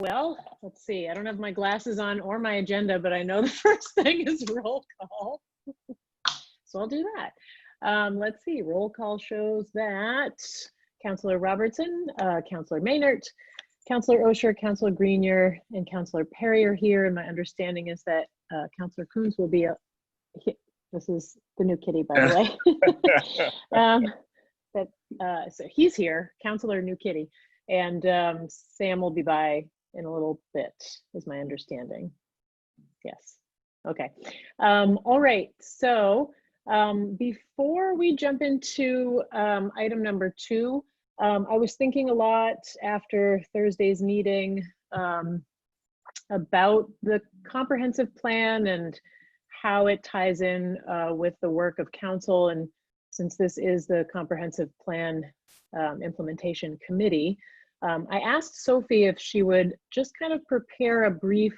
Well, let's see. I don't have my glasses on or my agenda, but I know the first thing is roll call. So I'll do that. Let's see. Roll call shows that Councillor Robertson, Councillor Maynard, Councillor Osher, Councillor Grenier, and Councillor Perry are here. And my understanding is that Councillor Coons will be this is the new kitty, by the way. So he's here, Councillor New Kitty, and Sam will be by in a little bit, is my understanding. Yes. Okay. All right. So before we jump into item number 2, I was thinking a lot after Thursday's meeting about the comprehensive plan and how it ties in with the work of council. And since this is the comprehensive plan implementation committee, I asked Sophie if she would just kind of prepare a brief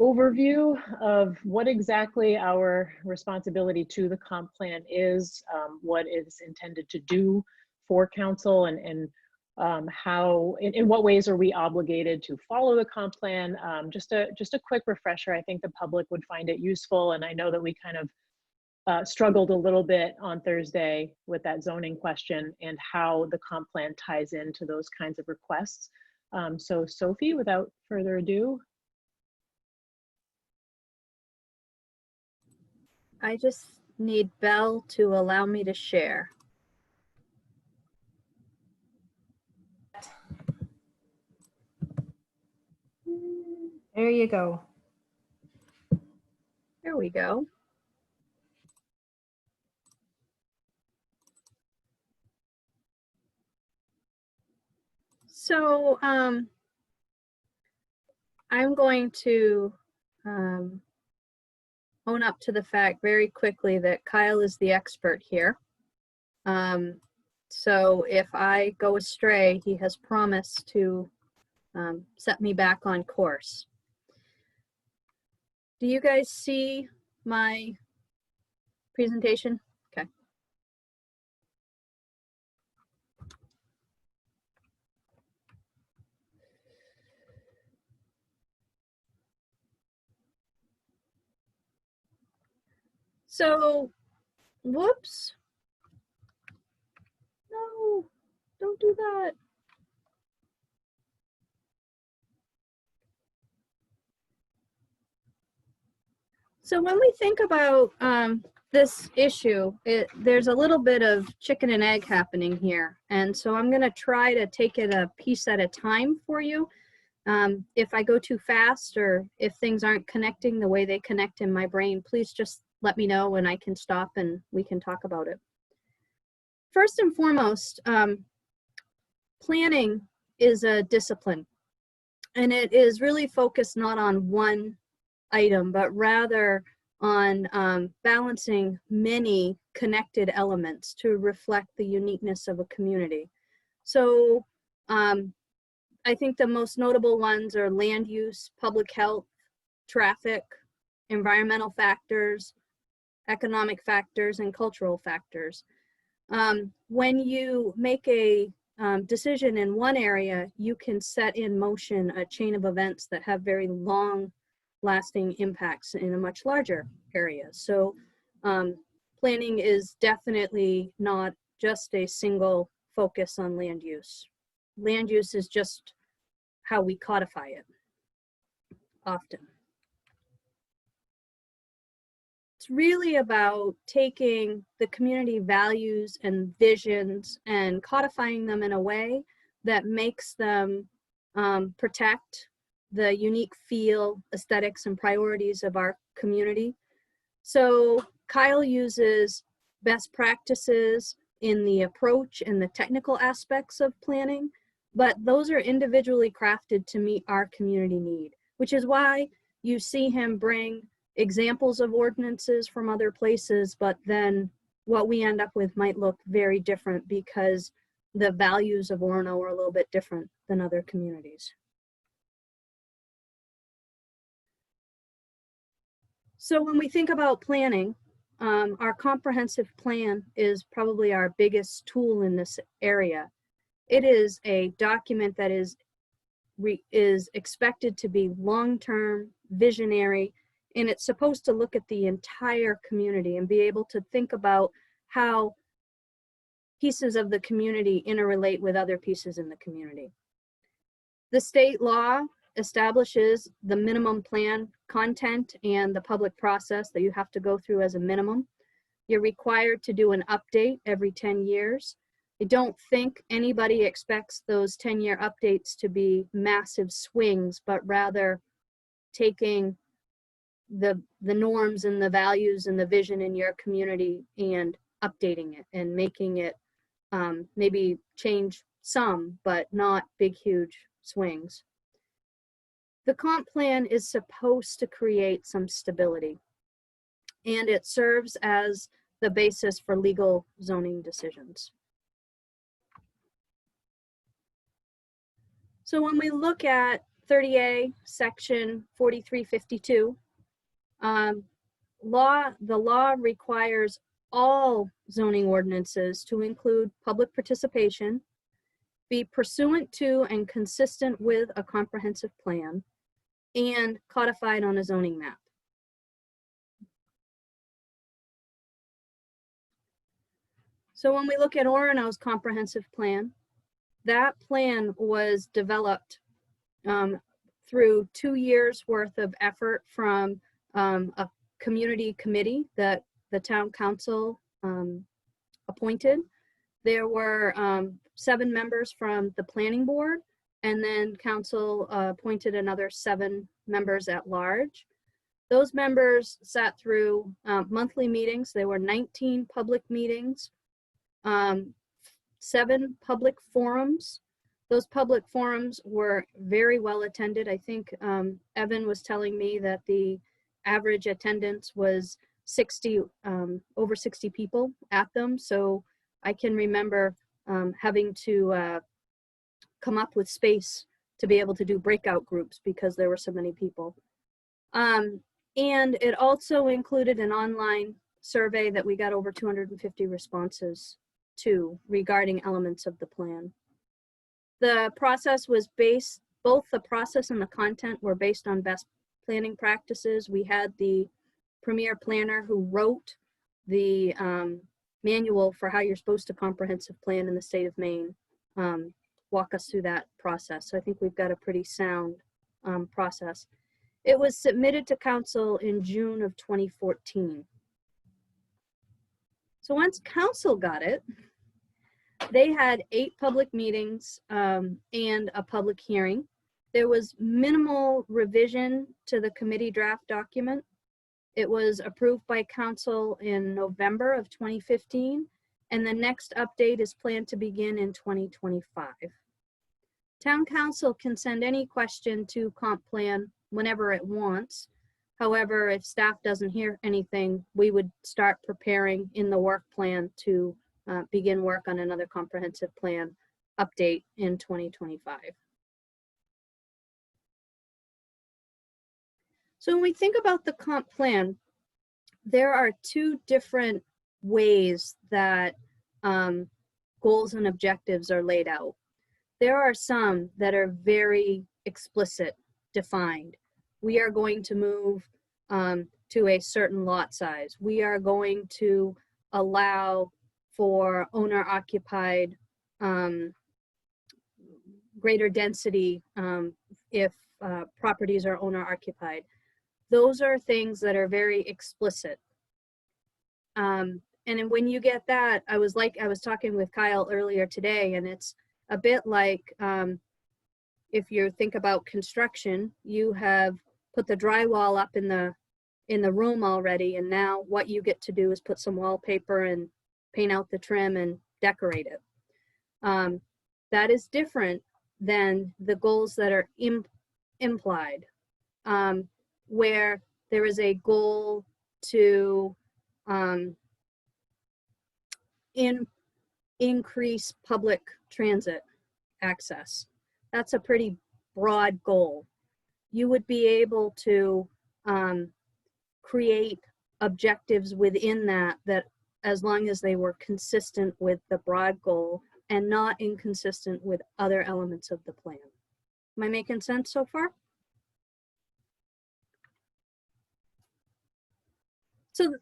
overview of what exactly our responsibility to the comp plan is, what it's intended to do for council, and how, in what ways are we obligated to follow the comp plan. Just a quick refresher. I think the public would find it useful, and I know that we kind of struggled a little bit on Thursday with that zoning question and how the comp plan ties into those kinds of requests. So Sophie, without further ado. I just need Belle to allow me to share. There you go. There we go. So I'm going to own up to the fact very quickly that Kyle is the expert here. So if I go astray, he has promised to set me back on course. Do you guys see my presentation? Okay. So, whoops. No, don't do that. So when we think about this issue, there's a little bit of chicken and egg happening here. And so I'm going to try to take it a piece at a time for you. If I go too fast or if things aren't connecting the way they connect in my brain, please just let me know and I can stop and we can talk about it. First and foremost, planning is a discipline, and it is really focused not on one item, but rather on balancing many connected elements to reflect the uniqueness of a community. So I think the most notable ones are land use, public health, traffic, environmental factors, economic factors, and cultural factors. When you make a decision in one area, you can set in motion a chain of events that have very long lasting impacts in a much larger area. So planning is definitely not just a single focus on land use. Land use is just how we codify it often. It's really about taking the community values and visions and codifying them in a way that makes them protect the unique feel, aesthetics, and priorities of our community. So Kyle uses best practices in the approach and the technical aspects of planning, but those are individually crafted to meet our community need, which is why you see him bring examples of ordinances from other places, but then what we end up with might look very different because the values of Orono are a little bit different than other communities. So when we think about planning, our comprehensive plan is probably our biggest tool in this area. It is a document that is is expected to be long-term, visionary, and it's supposed to look at the entire community and be able to think about how pieces of the community interrelate with other pieces in the community. The state law establishes the minimum plan content and the public process that you have to go through as a minimum. You're required to do an update every 10 years. I don't think anybody expects those 10-year updates to be massive swings, but rather taking the norms and the values and the vision in your community and updating it and making it maybe change some, but not big, huge swings. The comp plan is supposed to create some stability, and it serves as the basis for legal zoning decisions. So when we look at 30A, section 4352, the law requires all zoning ordinances to include public participation, be pursuant to and consistent with a comprehensive plan, and codified on a zoning map. So when we look at Orono's comprehensive plan, that plan was developed through 2 years worth of effort from a community committee that the town council appointed. There were 7 members from the planning board, and then council appointed another 7 members at large. Those members sat through monthly meetings. There were 19 public meetings, 7 public forums. Those public forums were very well attended. I think Evan was telling me that the average attendance was 60, over 60 people at them. So I can remember having to come up with space to be able to do breakout groups because there were so many people. And it also included an online survey that we got over 250 responses to regarding elements of the plan. The process was based, both the process and the content were based on best planning practices. We had the premier planner who wrote the manual for how you're supposed to comprehensive plan in the state of Maine walk us through that process. So I think we've got a pretty sound process. It was submitted to council in June of 2014. So once council got it, they had 8 public meetings and a public hearing. There was minimal revision to the committee draft document. It was approved by council in November of 2015, and the next update is planned to begin in 2025. Town council can send any question to comp plan whenever it wants. However, if staff doesn't hear anything, we would start preparing in the work plan to begin work on another comprehensive plan update in 2025. So when we think about the comp plan, there are 2 different ways that goals and objectives are laid out. There are some that are very explicit, defined. We are going to move to a certain lot size. We are going to allow for owner-occupied greater density if properties are owner-occupied. Those are things that are very explicit. And then when you get that, I was talking with Kyle earlier today, and it's a bit like if you think about construction, you have put the drywall up in the room already, and now what you get to do is put some wallpaper and paint out the trim and decorate it. That is different than the goals that are implied, where there is a goal to increase public transit access. That's a pretty broad goal. You would be able to create objectives within that as long as they were consistent with the broad goal and not inconsistent with other elements of the plan. Am I making sense so far? So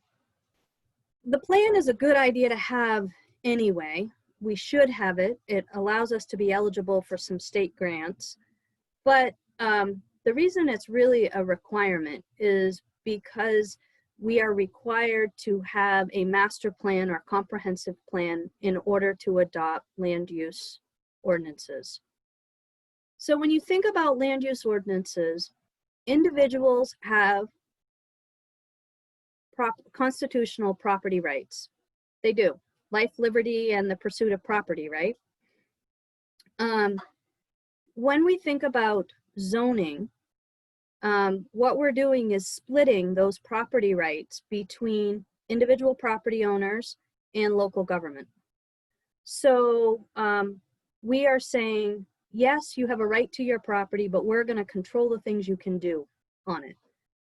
the plan is a good idea to have anyway. We should have it. It allows us to be eligible for some state grants. But the reason it's really a requirement is because we are required to have a master plan or comprehensive plan in order to adopt land use ordinances. So when you think about land use ordinances, individuals have constitutional property rights. They do. Life, liberty, and the pursuit of property, right? When we think about zoning, what we're doing is splitting those property rights between individual property owners and local government. So we are saying, yes, you have a right to your property, but we're going to control the things you can do on it.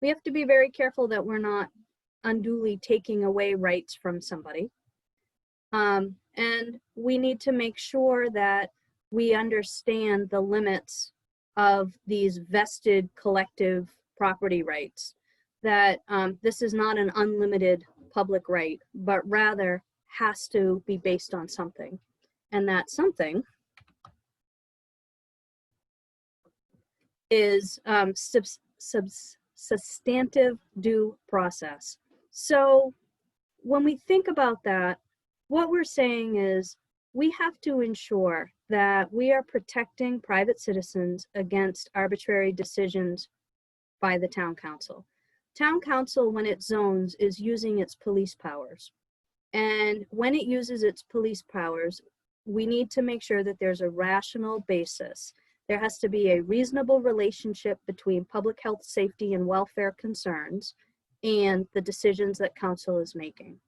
We have to be very careful that we're not unduly taking away rights from somebody. And we need to make sure that we understand the limits of these vested collective property rights, that this is not an unlimited public right, but rather has to be based on something. And that something is substantive due process. So when we think about that, what we're saying is we have to ensure that we are protecting private citizens against arbitrary decisions by the town council. Town council, when it zones, is using its police powers. And when it uses its police powers, we need to make sure that there's a rational basis. There has to be a reasonable relationship between public health, safety, and welfare concerns and the decisions that council is making.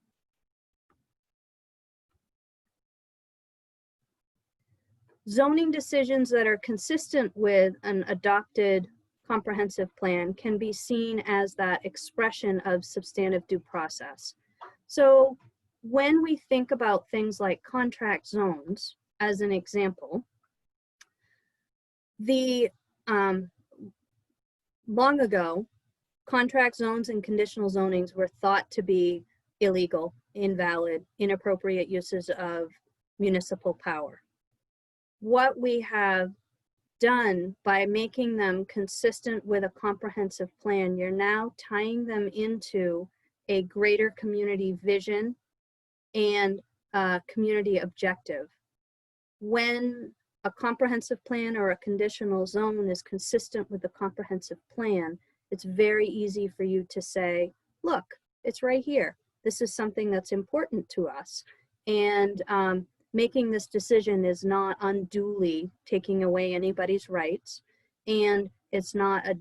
Zoning decisions that are consistent with an adopted comprehensive plan can be seen as that expression of substantive due process. So when we think about things like contract zones, as an example, long ago, contract zones and conditional zonings were thought to be illegal, invalid, inappropriate uses of municipal power. What we have done by making them consistent with a comprehensive plan, you're now tying them into a greater community vision and a community objective. When a comprehensive plan or a conditional zone is consistent with the comprehensive plan, it's very easy for you to say, look, it's right here. This is something that's important to us. And making this decision is not unduly taking away anybody's rights, and it's not a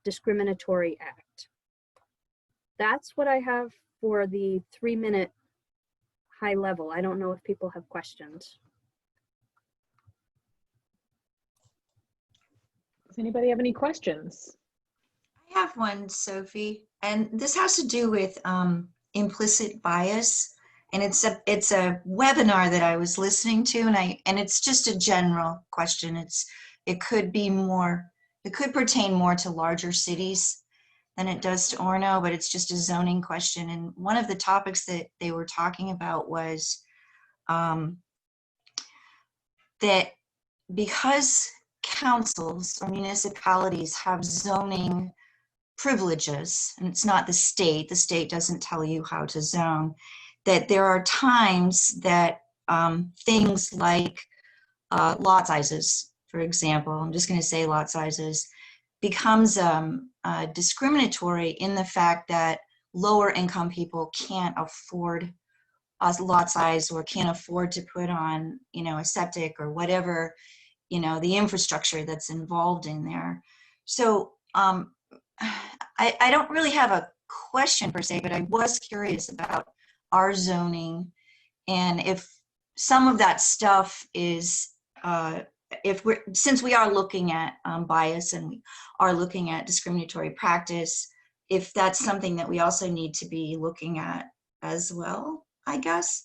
discriminatory act. That's what I have for the 3-minute high level. I don't know if people have questions. Does anybody have any questions? I have one, Sophie, and this has to do with implicit bias. And it's a webinar that I was listening to, and it's just a general question. It could pertain more to larger cities than it does to Orono, but it's just a zoning question. And one of the topics that they were talking about was that because councils or municipalities have zoning privileges, and it's not the state doesn't tell you how to zone, that there are times that things like lot sizes, for example, I'm just going to say lot sizes, becomes discriminatory in the fact that lower income people can't afford a lot size or can't afford to put on, a septic or whatever, the infrastructure that's involved in there. So I don't really have a question per se, but I was curious about our zoning, and if some of that stuff is since we are looking at bias and we are looking at discriminatory practice, if that's something that we also need to be looking at as well, I guess.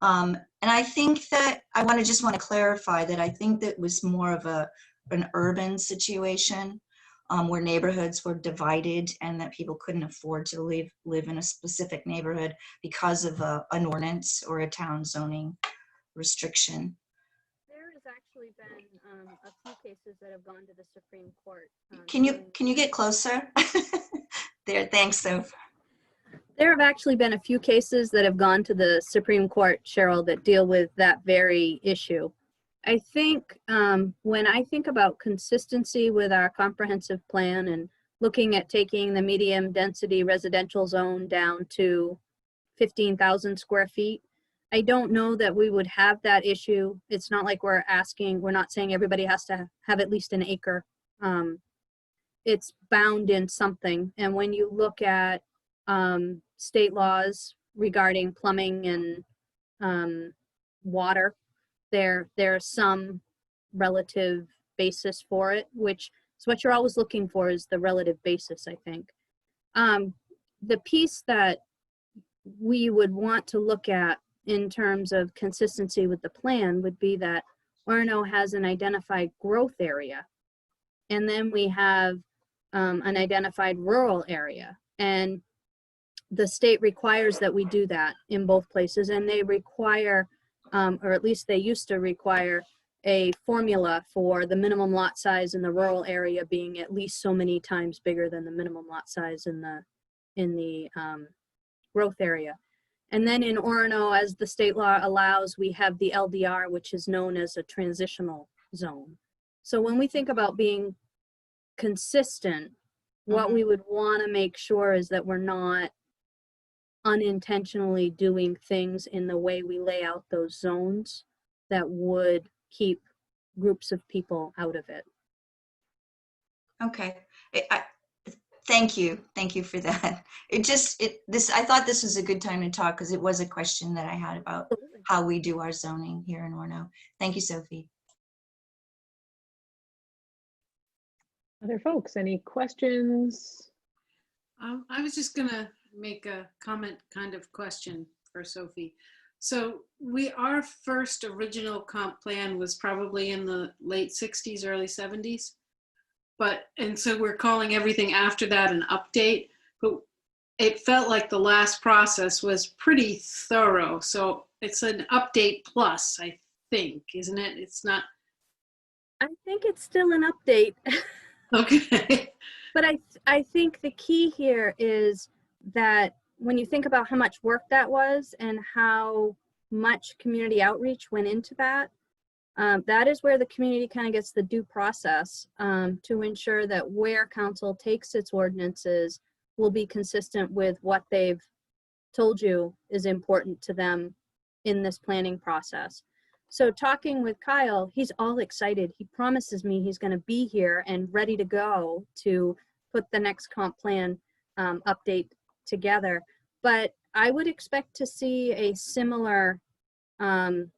And I think that I just want to clarify that I think that was more of a an urban situation where neighborhoods were divided and that people couldn't afford to live in a specific neighborhood because of an ordinance or a town zoning restriction. There has actually been a few cases that have gone to the Supreme Court. Can you get closer? There, thanks, Soph. There have actually been a few cases that have gone to the Supreme Court, Cheryl, that deal with that very issue. I think when I think about consistency with our comprehensive plan and looking at taking the medium density residential zone down to 15,000 square feet, I don't know that we would have that issue. It's not like we're not saying everybody has to have at least an acre. It's bound in something. And when you look at state laws regarding plumbing and water, there's some relative basis for it, which is what you're always looking for, is the relative basis, I think. The piece that we would want to look at in terms of consistency with the plan would be that Orono has an identified growth area, and then we have an identified rural area. And the state requires that we do that in both places, and they require, or at least they used to require, a formula for the minimum lot size in the rural area being at least so many times bigger than the minimum lot size in the growth area. And then in Orono, as the state law allows, we have the LDR, which is known as a transitional zone. So when we think about being consistent, what we would want to make sure is that we're not unintentionally doing things in the way we lay out those zones that would keep groups of people out of it. Okay. Thank you for that. I thought this was a good time to talk because it was a question that I had about how we do our zoning here in Orono. Thank you, Sophie. Other folks, any questions? I was just gonna make a comment, kind of question for Sophie. So our first original comp plan was probably in the late 60s, early 70s. And so we're calling everything after that an update, but it felt like the last process was pretty thorough. So it's an update plus, I think, isn't it? It's not. I think it's still an update. Okay. But I think the key here is that when you think about how much work that was and how much community outreach went into that, that is where the community kind of gets the due process to ensure that where council takes its ordinances will be consistent with what they've told you is important to them in this planning process. So talking with Kyle, he's all excited. He promises me he's going to be here and ready to go to put the next comp plan update together. But I would expect to see a similar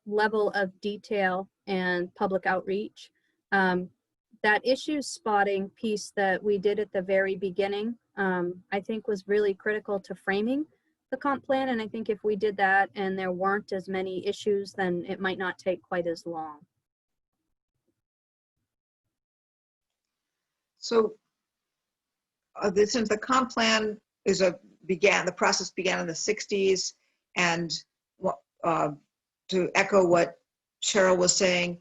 level of detail and public outreach. That issue spotting piece that we did at the very beginning, I think was really critical to framing the comp plan. And I think if we did that and there weren't as many issues, then it might not take quite as long. So since the comp plan the process began in the 60s, and to echo what Cheryl was saying,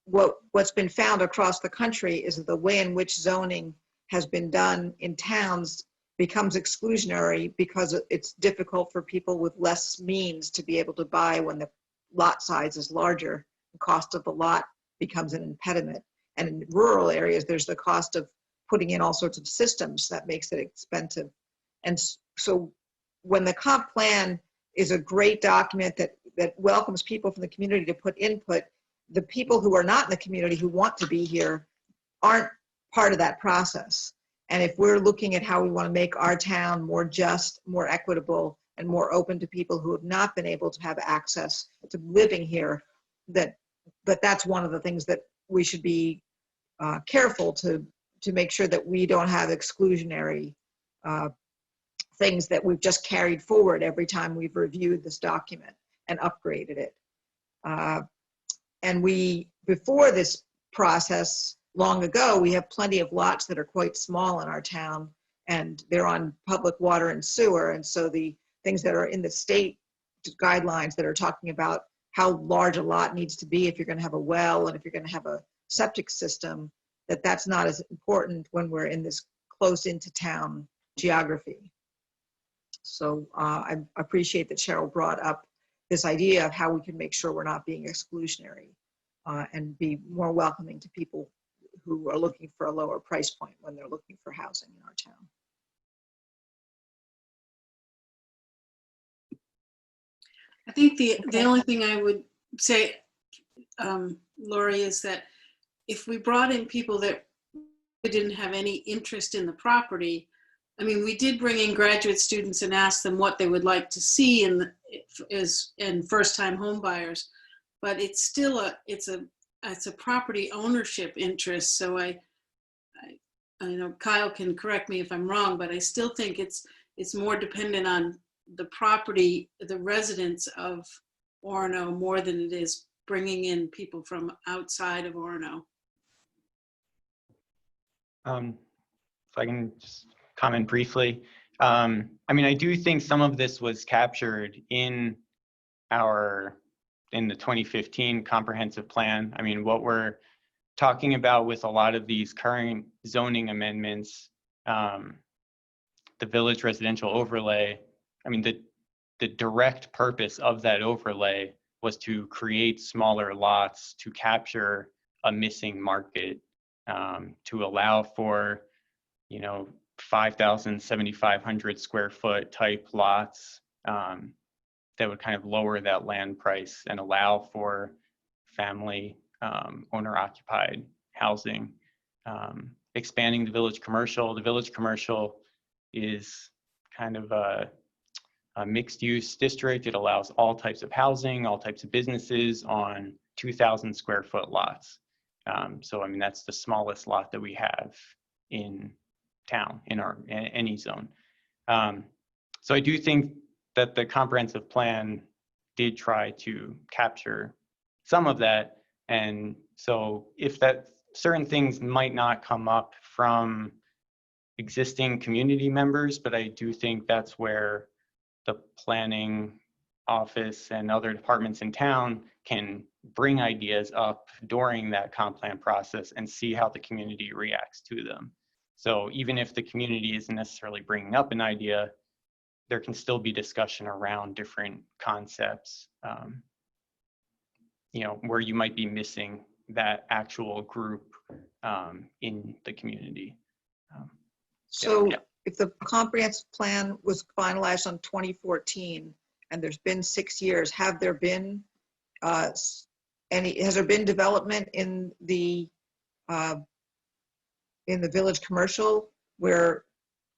what's been found across the country is that the way in which zoning has been done in towns becomes exclusionary because it's difficult for people with less means to be able to buy when the lot size is larger. The cost of the lot becomes an impediment. And in rural areas, there's the cost of putting in all sorts of systems that makes it expensive. And so when the comp plan is a great document that welcomes people from the community to put input, the people who are not in the community who want to be here aren't part of that process. And if we're looking at how we want to make our town more just, more equitable, and more open to people who have not been able to have access to living here, that's one of the things that we should be careful to make sure that we don't have exclusionary things that we've just carried forward every time we've reviewed this document and upgraded it. And before this process long ago. We have plenty of lots that are quite small in our town, and they're on public water and sewer. And so the things that are in the state guidelines that are talking about how large a lot needs to be if you're going to have a well and if you're going to have a septic system, that's not as important when we're in this close into town geography. So I appreciate that Cheryl brought up this idea of how we can make sure we're not being exclusionary and be more welcoming to people who are looking for a lower price point when they're looking for housing in our town. I think the only thing I would say, Lori, is that if we brought in people that didn't have any interest in the property, I mean, we did bring in graduate students and ask them what they would like to see in first-time home buyers, but it's still it's a property ownership interest. So I know Kyle can correct me if I'm wrong, but I still think it's more dependent on the property, the residents of Orono, more than it is bringing in people from outside of Orono. If I can just comment briefly. I mean, I do think some of this was captured in the 2015 comprehensive plan. I mean, what we're talking about with a lot of these current zoning amendments, the village residential overlay, I mean, the direct purpose of that overlay was to create smaller lots to capture a missing market, to allow for, 5,000, 7,500 square foot type lots that would kind of lower that land price and allow for family owner occupied housing. Expanding the village commercial. The village commercial is kind of a mixed use district. It allows all types of housing, all types of businesses on 2,000 square foot lots. So, I mean, that's the smallest lot that we have in town, in any zone. So I do think that the comprehensive plan did try to capture some of that. And so if that certain things might not come up from existing community members, but I do think that's where the planning office and other departments in town can bring ideas up during that comp plan process and see how the community reacts to them. So even if the community isn't necessarily bringing up an idea, there can still be discussion around different concepts, where you might be missing that actual group in the community. So if the comprehensive plan was finalized on 2014 and there's been 6 years, have there been has there been development in the village commercial where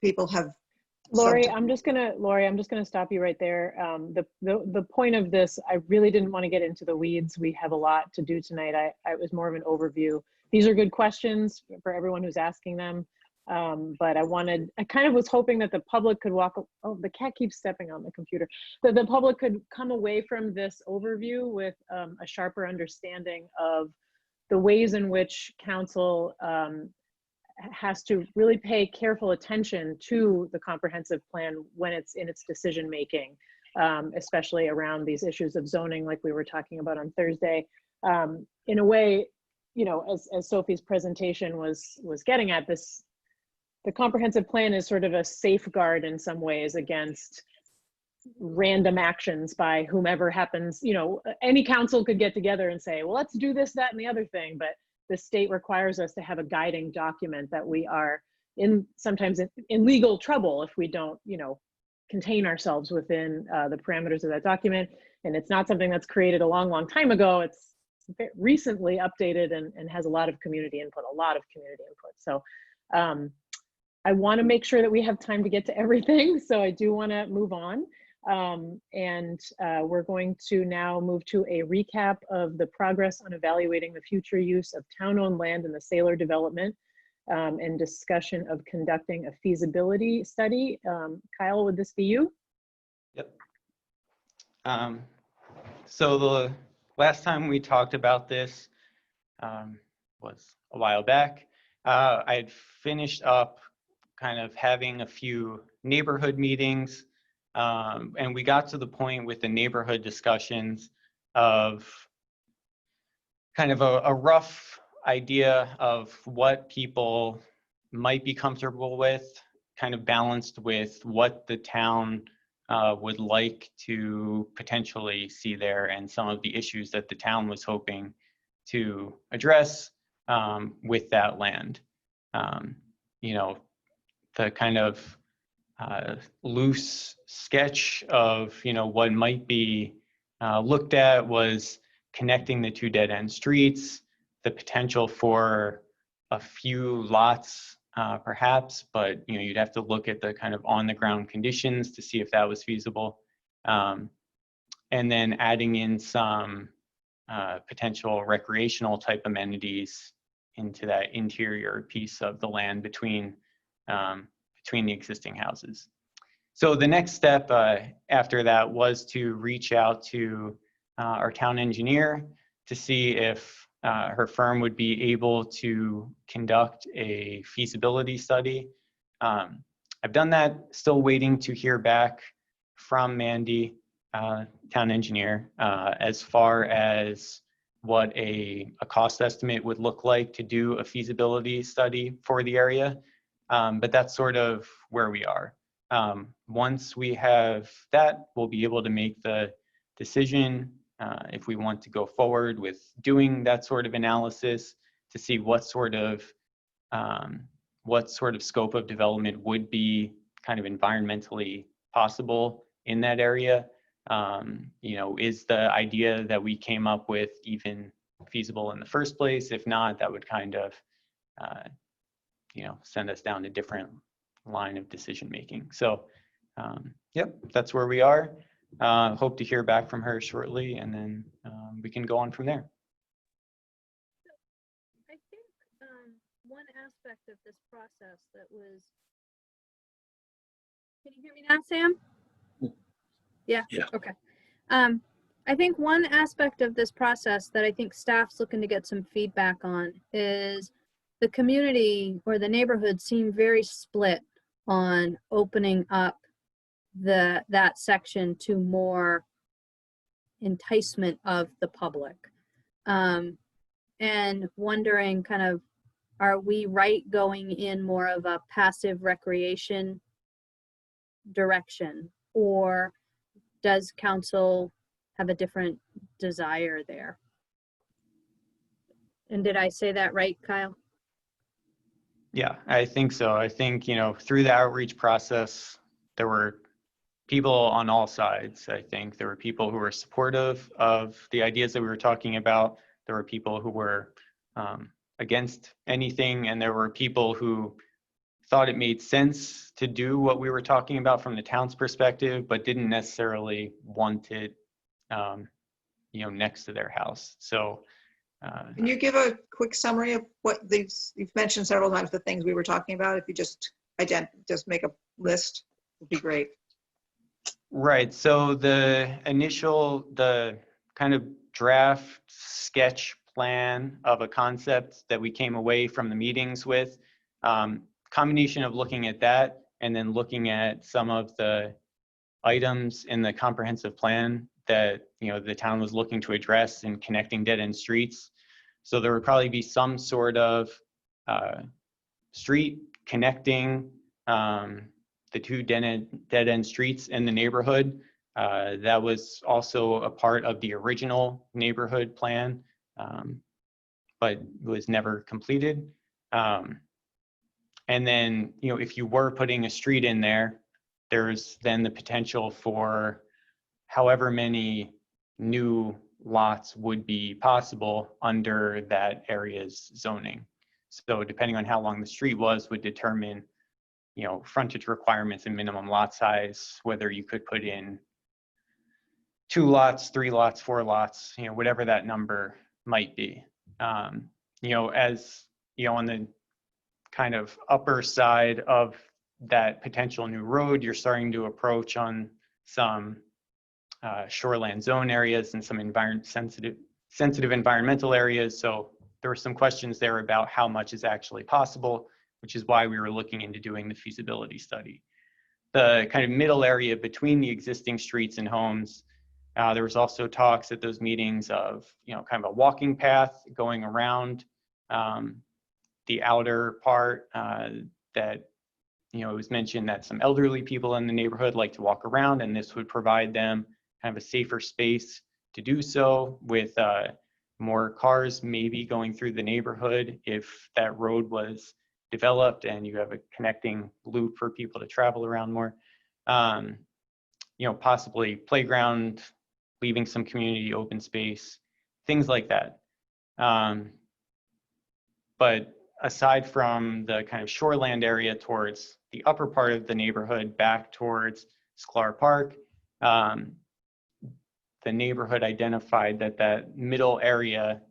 people have? Lori, I'm just gonna stop you right there. The point of this, I really didn't want to get into the weeds. We have a lot to do tonight. I was more of an overview. These are good questions for everyone who's asking them. But I kind of was hoping that the public could the cat keeps stepping on the computer. That the public could come away from this overview with a sharper understanding of the ways in which council has to really pay careful attention to the comprehensive plan when it's in its decision making, especially around these issues of zoning, like we were talking about on Thursday. In a way, as Sophie's presentation was getting at, this, the comprehensive plan is sort of a safeguard in some ways against random actions by whomever happens. Any council could get together and say, well, let's do this, that, and the other thing, but the state requires us to have a guiding document that we are sometimes in legal trouble if we don't, contain ourselves within the parameters of that document. And it's not something that's created a long, long time ago. It's recently updated and has a lot of community input. So I want to make sure that we have time to get to everything. So I do want to move on. We're going to now move to a recap of the progress on evaluating the future use of town-owned land in the Saylor development, and discussion of conducting a feasibility study. Kyle, would this be you? Yep. So the last time we talked about this, was a while back. I had finished up kind of having a few neighborhood meetings, and we got to the point with the neighborhood discussions of kind of a rough idea of what people might be comfortable with, kind of balanced with what the town would like to potentially see there, and some of the issues that the town was hoping to address with that land. You know, the kind of loose sketch of, you know, what might be looked at was connecting the two dead-end streets, the potential for a few lots perhaps, but you know, you'd have to look at the kind of on-the-ground conditions to see if that was feasible. And then adding in some potential recreational type amenities into that interior piece of the land between the existing houses. So the next step after that was to reach out to our town engineer to see if her firm would be able to conduct a feasibility study. I've done that, still waiting to hear back from Mandy, town engineer, as far as what a cost estimate would look like to do a feasibility study for the area. But that's sort of where we are. Once we have that, we'll be able to make the decision if we want to go forward with doing that sort of analysis to see what sort of scope of development would be kind of environmentally possible in that area. You know, is the idea that we came up with even feasible in the first place? If not, that would kind of you know, send us down a different line of decision making. So yep, that's where we are. Hope to hear back from her shortly, and then we can go on from there. I think one aspect of this process that was, can you hear me now, Sam? Yeah. Okay. I think one aspect of this process that I think staff's looking to get some feedback on is the community or the neighborhood seemed very split on opening up that section to more enticement of the public. And wondering kind of, are we right going in more of a passive recreation direction, or does council have a different desire there? And did I say that right, Kyle? Yeah, I think so. I think, you know, through the outreach process, there were people on all sides. I think there were people who were supportive of the ideas that we were talking about. There were people who were against anything, and there were people who thought it made sense to do what we were talking about from the town's perspective, but didn't necessarily want it, you know, next to their house. So Can you give a quick summary of what you've mentioned several times, the things we were talking about? If you just make a list, would be great. right. So the kind of draft sketch plan of a concept that we came away from the meetings with, combination of looking at that and then looking at some of the items in the comprehensive plan that, you know, the town was looking to address in connecting dead-end streets. So there would probably be some sort of street connecting the two dead-end streets in the neighborhood. That was also a part of the original neighborhood plan, but was never completed. And then, you know, if you were putting a street in there, there's then the potential for however many new lots would be possible under that area's zoning. So depending on how long the street was would determine, you know, frontage requirements and minimum lot size, whether you could put in 2 lots, 3 lots, 4 lots, you know, whatever that number might be. You know, as you know, on the kind of upper side of that potential new road, you're starting to approach on some shoreland zone areas and some sensitive environmental areas. So there were some questions there about how much is actually possible, which is why we were looking into doing the feasibility study. The kind of middle area between the existing streets and homes, there was also talks at those meetings of, kind of a walking path going around the outer part that, it was mentioned that some elderly people in the neighborhood like to walk around, and this would provide them kind of a safer space to do so, with more cars maybe going through the neighborhood if that road was developed and you have a connecting loop for people to travel around more. Possibly playground, leaving some community open space, things like that. But aside from the kind of shoreland area towards the upper part of the neighborhood back towards Sklar Park, the neighborhood identified that middle area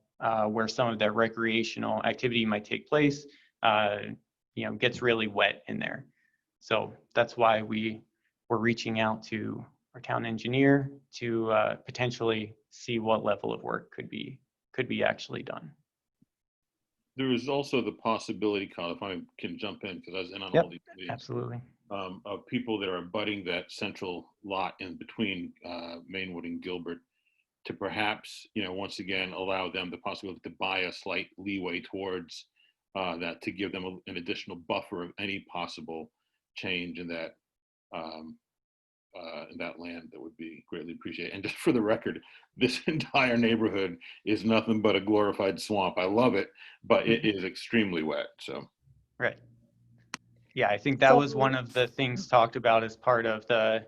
where some of that recreational activity might take place, gets really wet in there. So that's why we were reaching out to our town engineer to potentially see what level of work could be actually done. There is also the possibility, Kyle, if I can jump in, because I was in on Yep, all these meetings, absolutely. of people that are abutting that central lot in between Mainwood and Gilbert, to perhaps, once again, allow them the possibility to buy a slight leeway towards that, to give them an additional buffer of any possible change in that land. That would be greatly appreciated. And just for the record, this entire neighborhood is nothing but a glorified swamp. I love it, but it is extremely wet. So, right. Yeah, I think that was one of the things talked about as part of the,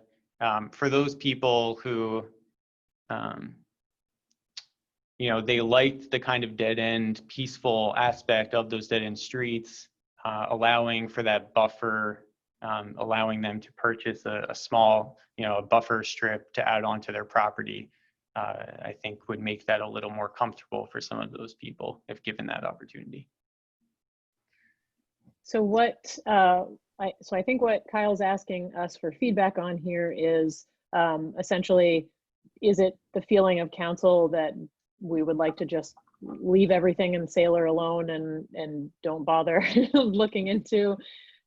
for those people who, they liked the kind of dead end, peaceful aspect of those dead end streets, allowing for that buffer, allowing them to purchase a small, a buffer strip to add onto their property, I think would make that a little more comfortable for some of those people if given that opportunity. So I think what Kyle's asking us for feedback on here is essentially, is it the feeling of council that we would like to just leave everything and sail her alone and don't bother looking into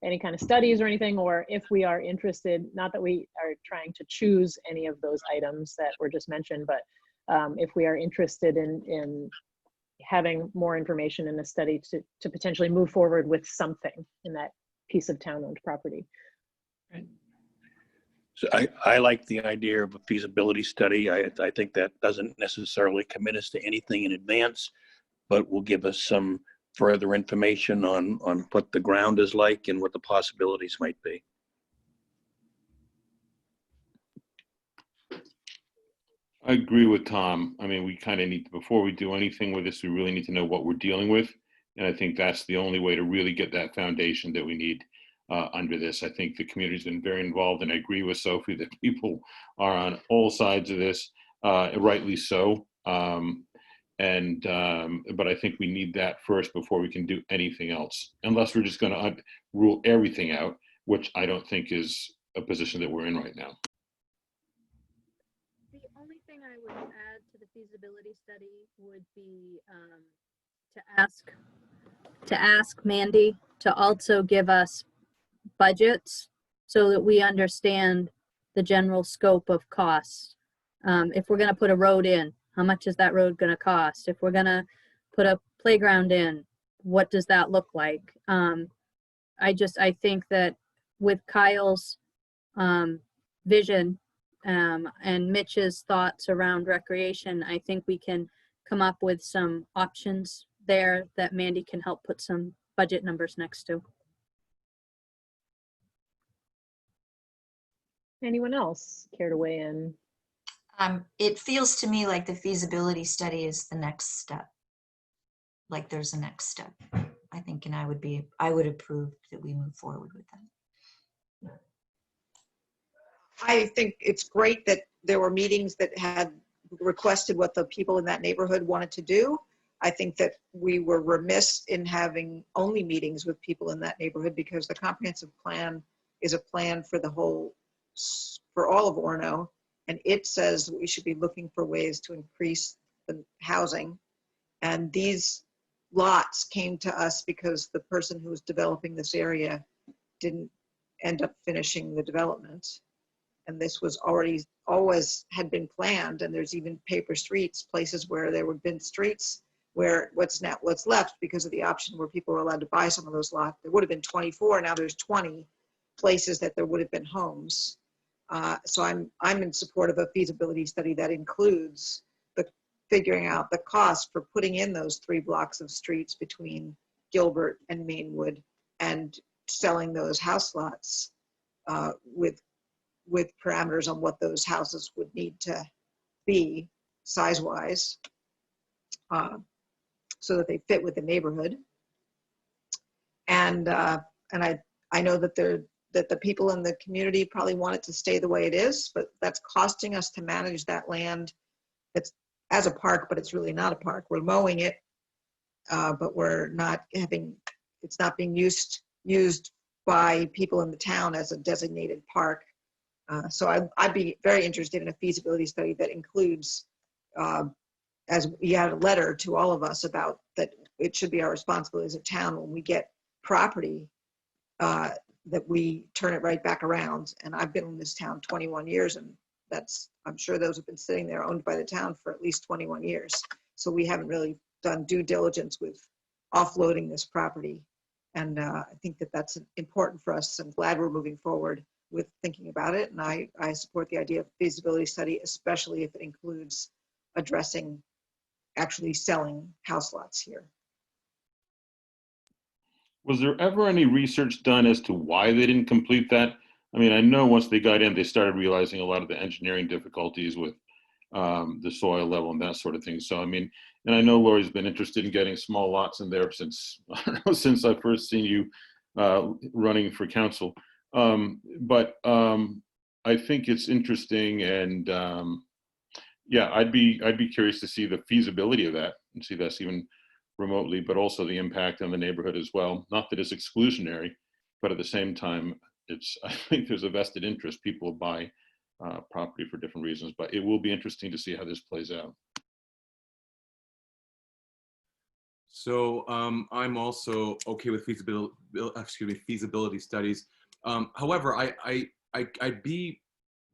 any kind of studies or anything, or if we are interested, not that we are trying to choose any of those items that were just mentioned, but if we are interested in having more information in a study to potentially move forward with something in that piece of town-owned property. Right. So I like the idea of a feasibility study. I think that doesn't necessarily commit us to anything in advance, but will give us some further information on what the ground is like and what the possibilities might be. I agree with Tom. I mean, we kind of need, before we do anything with this, we really need to know what we're dealing with. And I think that's the only way to really get that foundation that we need under this. I think the community's been very involved, and I agree with Sophie that people are on all sides of this, rightly so. But I think we need that first before we can do anything else, unless we're just going to rule everything out, which I don't think is a position that we're in right now. The only thing I would add to the feasibility study would be to ask Mandy to also give us budgets so that we understand the general scope of costs. If we're going to put a road in, how much is that road going to cost? If we're going to put a playground in, what does that look like? I think that with Kyle's vision and Mitch's thoughts around recreation, I think we can come up with some options there that Mandy can help put some budget numbers next to. Anyone else care to weigh in? It feels to me like the feasibility study is the next step. Like there's a next step, I think, and I would approve that we move forward with that. I think it's great that there were meetings that had requested what the people in that neighborhood wanted to do. I think that we were remiss in having only meetings with people in that neighborhood, because the comprehensive plan is a plan for for all of Orono, and it says we should be looking for ways to increase the housing. And these lots came to us because the person who was developing this area didn't end up finishing the development. And this was always had been planned, and there's even paper streets, places where there would have been streets where what's left because of the option where people were allowed to buy some of those lots. There would have been 24, now there's 20 places that there would have been homes. So I'm in support of a feasibility study that includes figuring out the cost for putting in those 3 blocks of streets between Gilbert and Mainwood and selling those house lots with parameters on what those houses would need to be size-wise, so that they fit with the neighborhood. And I know that the people in the community probably want it to stay the way it is, but that's costing us to manage that land. It's as a park, but it's really not a park. We're mowing it, but we're not having, it's not being used by people in the town as a designated park. So I'd be very interested in a feasibility study that includes, as we had a letter to all of us about that it should be our responsibility as a town when we get property, that we turn it right back around. And I've been in this town 21 years, and I'm sure those have been sitting there owned by the town for at least 21 years. So we haven't really done due diligence with offloading this property. And I think that that's important for us. I'm glad we're moving forward with thinking about it. And I support the idea of feasibility study, especially if it includes addressing actually selling house lots here. Was there ever any research done as to why they didn't complete that? I mean, I know once they got in, they started realizing a lot of the engineering difficulties with the soil level and that sort of thing. So, I mean, and I know Lori's been interested in getting small lots in there since, I don't know, since I first seen you running for council. But I think it's interesting, and yeah, I'd be curious to see the feasibility of that and see that's even remotely, but also the impact on the neighborhood as well. Not that it's exclusionary, but at the same time, I think there's a vested interest. People will buy property for different reasons, but it will be interesting to see how this plays out. So I'm also okay with feasibility studies. However, I'd be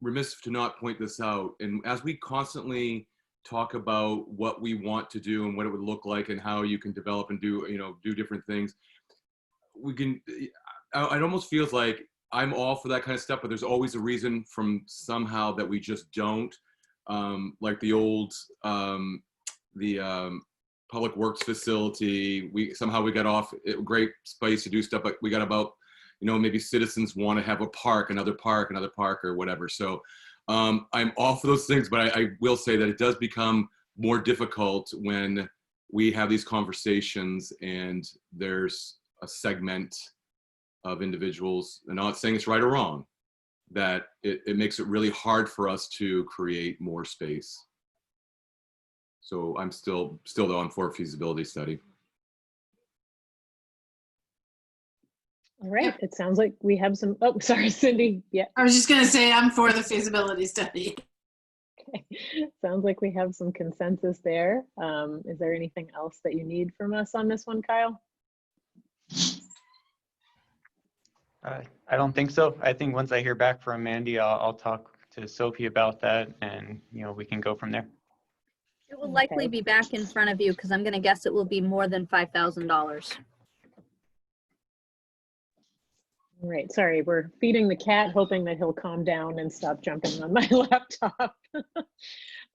remiss to not point this out. And as we constantly talk about what we want to do and what it would look like and how you can develop and do different things, it almost feels like I'm all for that kind of stuff, but there's always a reason from somehow that we just don't. Like the old, public works facility, we got off a great space to do stuff, but we got about, maybe citizens want to have a park, another park or whatever. So I'm all for those things, but I will say that it does become more difficult when we have these conversations and there's a segment of individuals, and I'm not saying it's right or wrong, that it makes it really hard for us to create more space. So I'm still though, I'm for a feasibility study. All right, it sounds like we have some, oh, sorry, Cindy. Yeah. I was just going to say I'm for the feasibility study. Okay. Sounds like we have some consensus there. Is there anything else that you need from us on this one, Kyle? I don't think so. I think once I hear back from Mandy, I'll talk to Sophie about that, and we can go from there. It will likely be back in front of you because I'm going to guess it will be more than $5,000. All right, sorry, we're feeding the cat, hoping that he'll calm down and stop jumping on my laptop.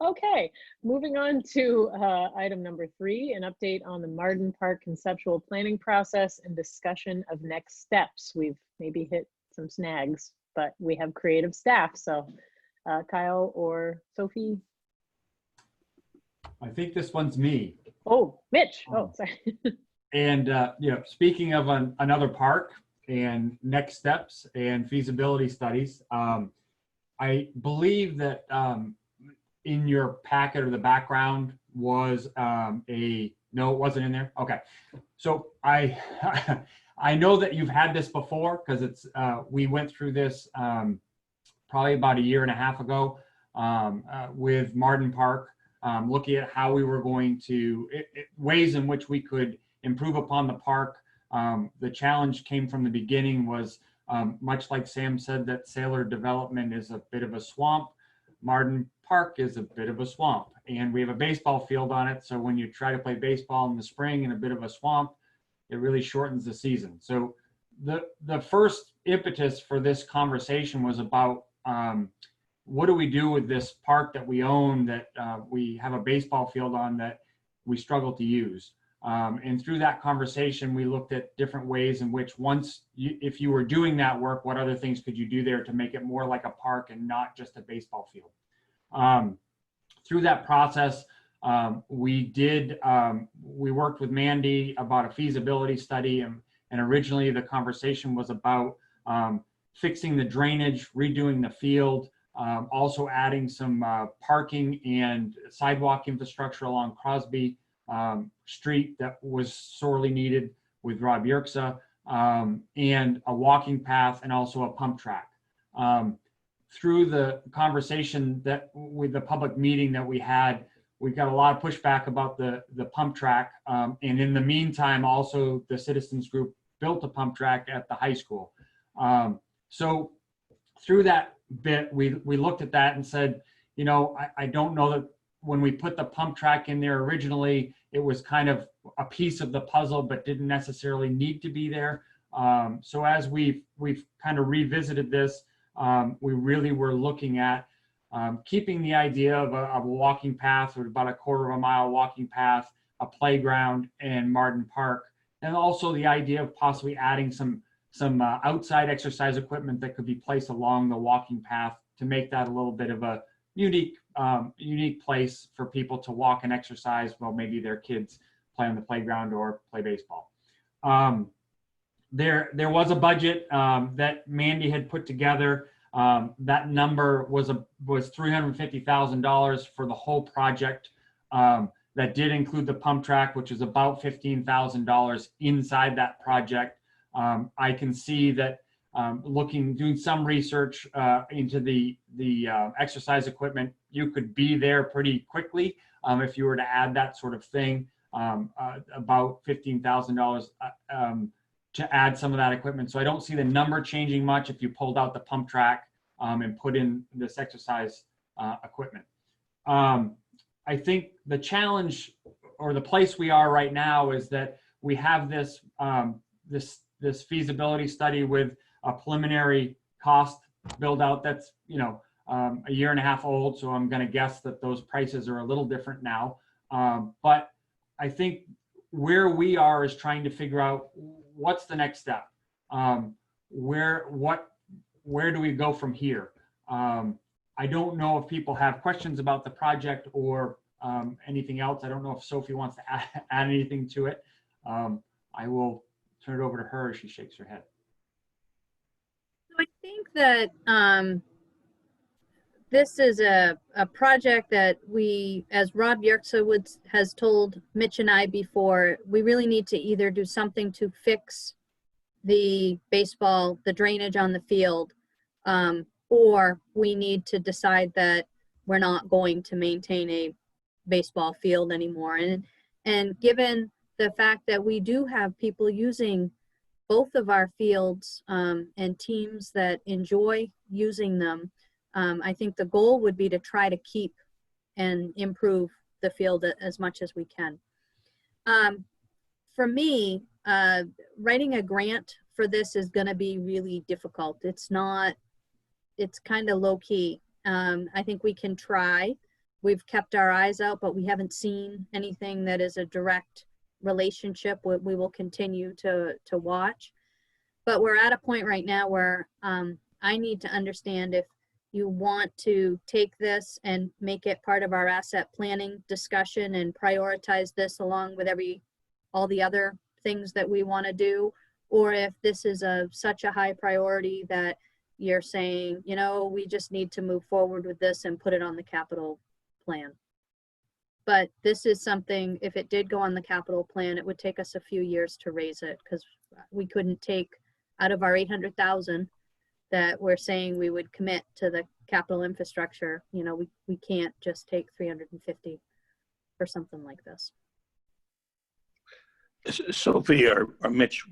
Okay, moving on to item number 3, an update on the Marden Park conceptual planning process and discussion of next steps. We've maybe hit some snags, but we have creative staff. So Kyle or Sophie? I think this one's me. Oh, Mitch. Oh, sorry. And speaking of another park and next steps and feasibility studies, I believe that in your packet or the background was no, it wasn't in there. Okay, so I know that you've had this before because it's we went through this probably about 1.5 years ago with Marden Park, looking at how we were going to ways in which we could improve upon the park. The challenge came from the beginning was much like Sam said, that Sailor Development is a bit of a swamp. Marden Park is a bit of a swamp, and we have a baseball field on it. So when you try to play baseball in the spring in a bit of a swamp, it really shortens the season. So the first impetus for this conversation was about what do we do with this park that we own, that we have a baseball field on, that we struggle to use. And through that conversation, we looked at different ways in which if you were doing that work, what other things could you do there to make it more like a park and not just a baseball field? Through that process, we worked with Mandy about a feasibility study, and originally the conversation was about fixing the drainage, redoing the field, also adding some parking and sidewalk infrastructure along Crosby Street that was sorely needed with Rob Yerxa, and a walking path and also a pump track. Through the conversation that with the public meeting that we had, we got a lot of pushback about the pump track. And in the meantime, also the citizens group built a pump track at the high school. So through that bit, we looked at that and said, you know, I don't know that when we put the pump track in there originally, it was kind of a piece of the puzzle, but didn't necessarily need to be there. So as we've kind of revisited this, we really were looking at keeping the idea of a walking path, or about a quarter of a mile walking path, a playground, and Marden Park, and also the idea of possibly adding some outside exercise equipment that could be placed along the walking path to make that a little bit of a unique place for people to walk and exercise while maybe their kids play on the playground or play baseball. There was a budget that Mandy had put together. That number was $350,000 for the whole project. That did include the pump track, which is about $15,000 inside that project. I can see that doing some research into the exercise equipment, you could be there pretty quickly if you were to add that sort of thing, about $15,000 to add some of that equipment. So I don't see the number changing much if you pulled out the pump track and put in this exercise equipment. I think the challenge, or the place we are right now, is that we have this this feasibility study with a preliminary cost build out that's, you know, a year and a half old. So I'm going to guess that those prices are a little different now. But I think where we are is trying to figure out what's the next step. Where do we go from here? I don't know if people have questions about the project or anything else. I don't know if Sophie wants to add anything to it. I will turn it over to her as she shakes her head. I think that this is a project that we, as Rob Yerxa has told Mitch and I before, we really need to either do something to fix the drainage on the field, or we need to decide that we're not going to maintain a baseball field anymore. And given the fact that we do have people using both of our fields and teams that enjoy using them, I think the goal would be to try to keep and improve the field as much as we can. For me, writing a grant for this is going to be really difficult. It's kind of low key. I think we can try. We've kept our eyes out, but we haven't seen anything that is a direct relationship. We will continue to watch. But we're at a point right now where I need to understand if you want to take this and make it part of our asset planning discussion and prioritize this along with all the other things that we want to do, or if this is such a high priority that you're saying, you know, we just need to move forward with this and put it on the capital plan. But this is something, if it did go on the capital plan, it would take us a few years to raise it, because we couldn't take out of our 800,000 that we're saying we would commit to the capital infrastructure. You know, we can't just take 350 for something like this. Sophie or Mitch,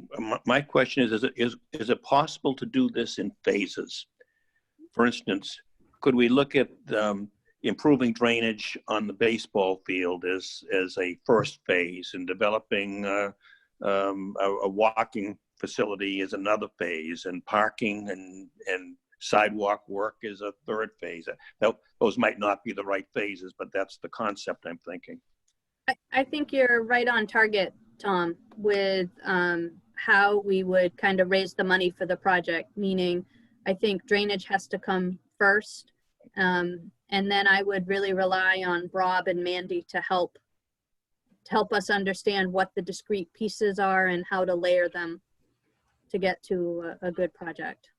my question is it possible to do this in phases? For instance, could we look at improving drainage on the baseball field as a first phase, and developing a walking facility is another phase, and parking and sidewalk work is a third phase? Those might not be the right phases, but that's the concept I'm thinking. I think you're right on target, Tom, with how we would kind of raise the money for the project, meaning I think drainage has to come first. And then I would really rely on Rob and Mandy to help us understand what the discrete pieces are and how to layer them to get to a good project.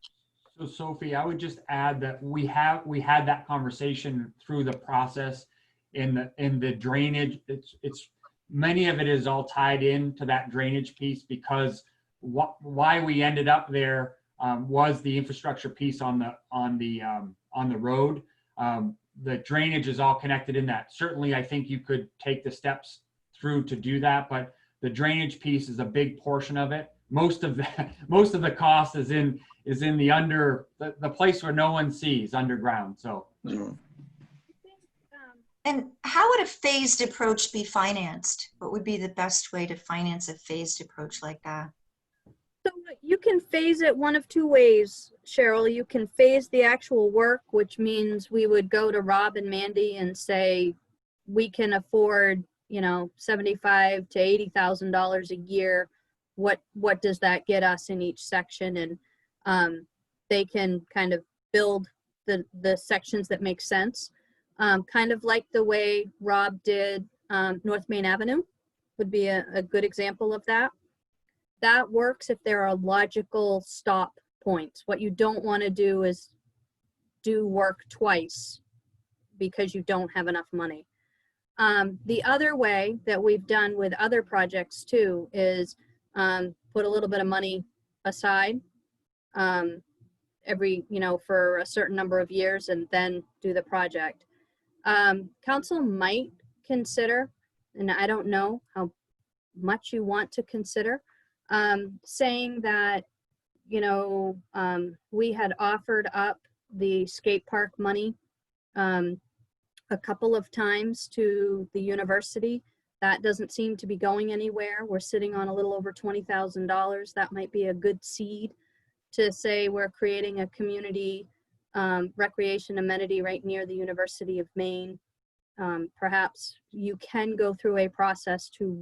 So Sophie, I would just add that we had that conversation through the process in the drainage. It's many of it is all tied into that drainage piece, because why we ended up there was the infrastructure piece on the road. The drainage is all connected in that. Certainly, I think you could take the steps through to do that, but the drainage piece is a big portion of it. Most of the cost is in the place where no one sees, underground. So. Mm. And how would a phased approach be financed? What would be the best way to finance a phased approach like that? So you can phase it one of two ways, Cheryl. You can phase the actual work, which means we would go to Rob and Mandy and say, we can afford, $75,000 to $80,000 a year. What does that get us in each section? And they can kind of build the sections that make sense. Kind of like the way Rob did North Main Avenue would be a good example of that. That works if there are logical stop points. What you don't want to do is do work twice because you don't have enough money. The other way that we've done with other projects too is put a little bit of money aside for a certain number of years and then do the project. Council might consider, and I don't know how much you want to consider, saying that, we had offered up the skate park money a couple of times to the university. That doesn't seem to be going anywhere. We're sitting on a little over $20,000. That might be a good seed to say we're creating a community recreation amenity right near the University of Maine. Perhaps you can go through a process to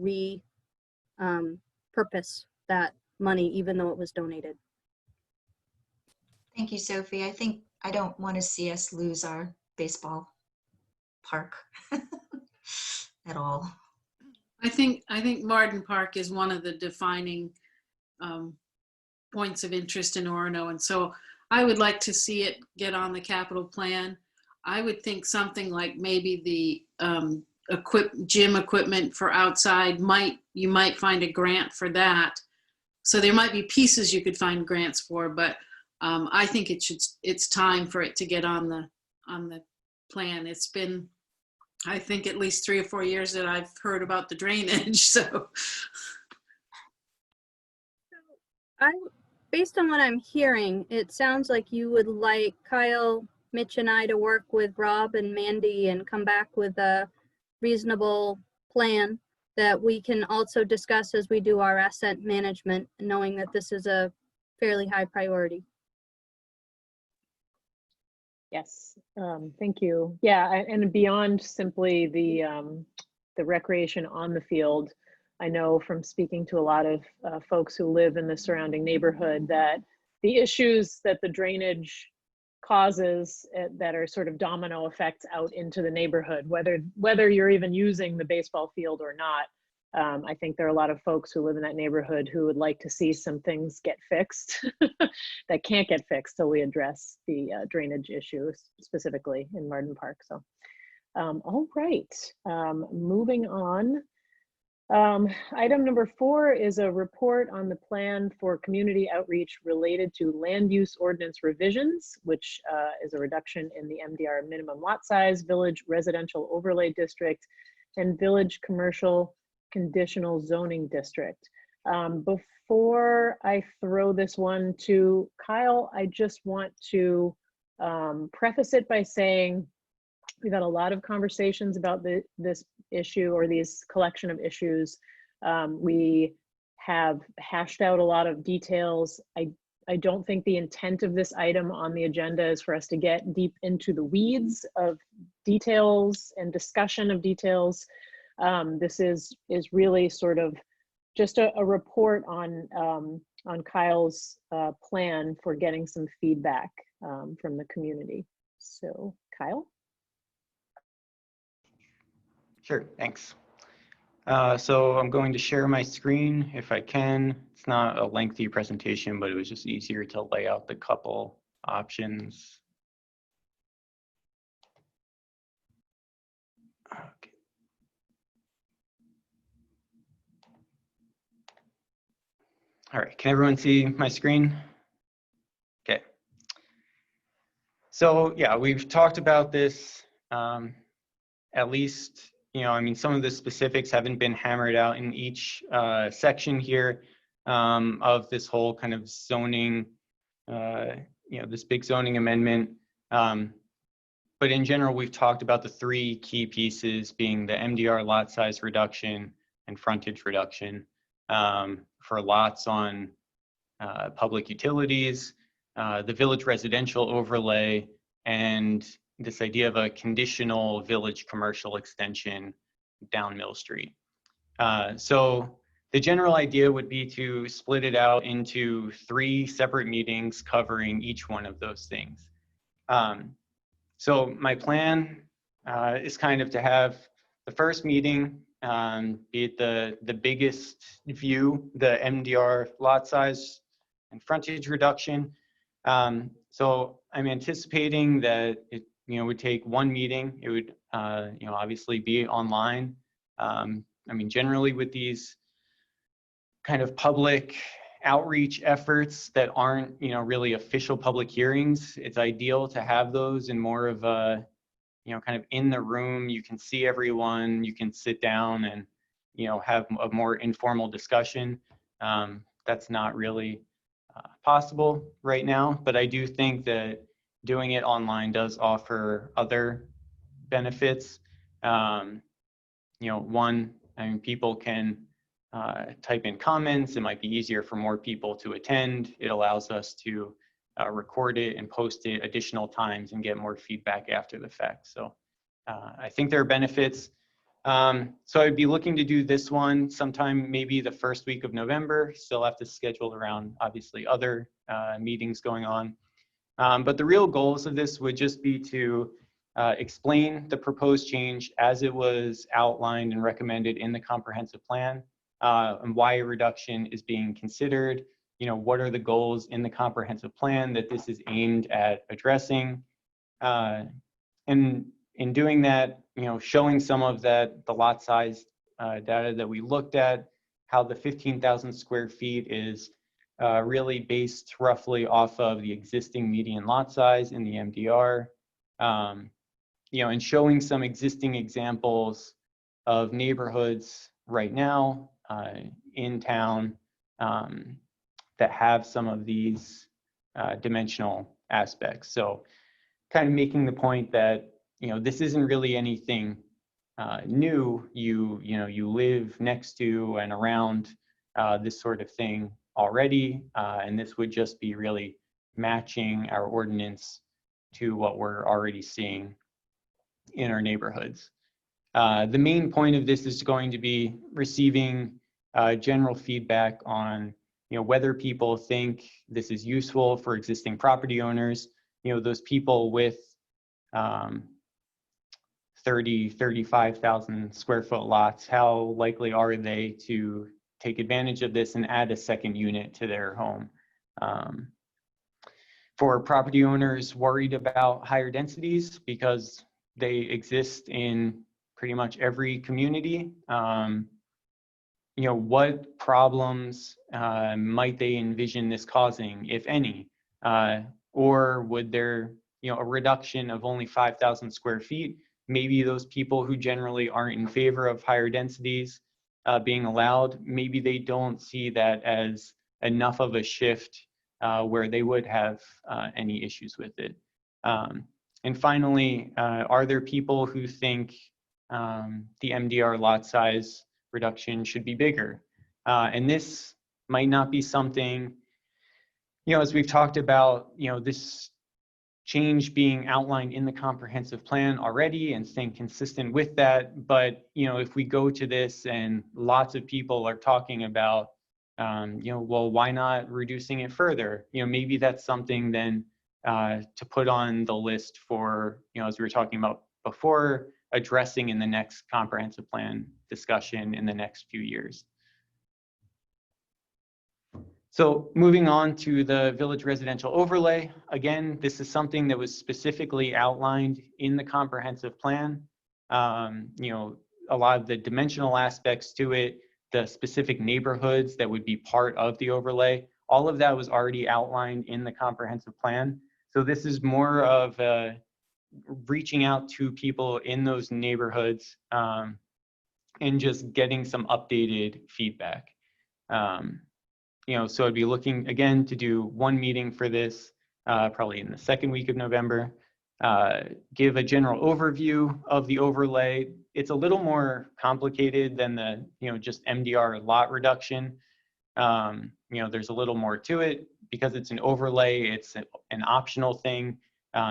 repurpose that money, even though it was donated. Thank you, Sophie. I don't want to see us lose our baseball park at all. I think Marden Park is one of the defining points of interest in Orono, and so I would like to see it get on the capital plan. I would think something like maybe the gym equipment for outside you might find a grant for that. So there might be pieces you could find grants for, but I think it's time for it to get on the plan. It's been, I think, at least 3 or 4 years that I've heard about the drainage. So based on what I'm hearing, it sounds like you would like Kyle, Mitch, and I to work with Rob and Mandy and come back with a reasonable plan that we can also discuss as we do our asset management, knowing that this is a fairly high priority. Yes, thank you. Yeah, and beyond simply the recreation on the field, I know from speaking to a lot of folks who live in the surrounding neighborhood that the issues that the drainage causes that are sort of domino effects out into the neighborhood, whether you're even using the baseball field or not. I think there are a lot of folks who live in that neighborhood who would like to see some things get fixed that can't get fixed till we address the drainage issues specifically in Marden Park. So, all right, moving on. Item number 4 is a report on the plan for community outreach related to land use ordinance revisions, which is a reduction in the MDR minimum lot size, village residential overlay district, and village commercial conditional zoning district. Before I throw this one to Kyle, I just want to preface it by saying we've had a lot of conversations about this issue or these collection of issues. We have hashed out a lot of details. I don't think the intent of this item on the agenda is for us to get deep into the weeds of details and discussion of details. This is really sort of just a report on Kyle's plan for getting some feedback from the community. So Kyle? Sure, thanks. So I'm going to share my screen if I can. It's not a lengthy presentation, but it was just easier to lay out the couple options. Okay. All right, can everyone see my screen? Okay. So yeah, we've talked about this at least, I mean, some of the specifics haven't been hammered out in each section here of this whole kind of zoning, this big zoning amendment. But in general, we've talked about the three key pieces being the MDR lot size reduction and frontage reduction for lots on public utilities, the village residential overlay, and this idea of a conditional village commercial extension down Mill Street. So the general idea would be to split it out into 3 separate meetings covering each one of those things. So my plan is kind of to have the first meeting be it the biggest view, the MDR lot size and frontage reduction. So I'm anticipating that it would take 1 meeting. It would obviously be online. I mean, generally with these kind of public outreach efforts that aren't really official public hearings, it's ideal to have those in more of a kind of in the room. You can see everyone, you can sit down and have a more informal discussion. That's not really possible right now, but I do think that doing it online does offer other benefits. One, I mean, people can type in comments. It might be easier for more people to attend. It allows us to record it and post it additional times and get more feedback after the fact. So I think there are benefits. So I'd be looking to do this one sometime maybe the first week of November. Still have to schedule around obviously other meetings going on. But the real goals of this would just be to explain the proposed change as it was outlined and recommended in the comprehensive plan, and why a reduction is being considered. What are the goals in the comprehensive plan that this is aimed at addressing? And in doing that, showing some of the lot size data that we looked at, how the 15,000 square feet is really based roughly off of the existing median lot size in the MDR, and showing some existing examples of neighborhoods right now in town that have some of these dimensional aspects. So kind of making the point that this isn't really anything new. You live next to and around this sort of thing already, and this would just be really matching our ordinance to what we're already seeing in our neighborhoods. The main point of this is going to be receiving general feedback on whether people think this is useful for existing property owners, those people with 35,000 square foot lots, how likely are they to take advantage of this and add a second unit to their home? For property owners worried about higher densities because they exist in pretty much every community, what problems might they envision this causing, if any? Or would there, a reduction of only 5,000 square feet, maybe those people who generally aren't in favor of higher densities being allowed, maybe they don't see that as enough of a shift where they would have any issues with it. And finally, are there people who think the MDR lot size reduction should be bigger? And this might not be something, as we've talked about, this change being outlined in the comprehensive plan already and staying consistent with that. But, if we go to this and lots of people are talking about, well, why not reducing it further? Maybe that's something then to put on the list for, as we were talking about before, addressing in the next comprehensive plan discussion in the next few years. So moving on to the village residential overlay, again, this is something that was specifically outlined in the comprehensive plan. A lot of the dimensional aspects to it, the specific neighborhoods that would be part of the overlay, all of that was already outlined in the comprehensive plan. So this is more of reaching out to people in those neighborhoods and just getting some updated feedback. So I'd be looking again to do one meeting for this, probably in the second week of November, give a general overview of the overlay. It's a little more complicated than the, just MDR lot reduction. There's a little more to it because it's an overlay, it's an optional thing.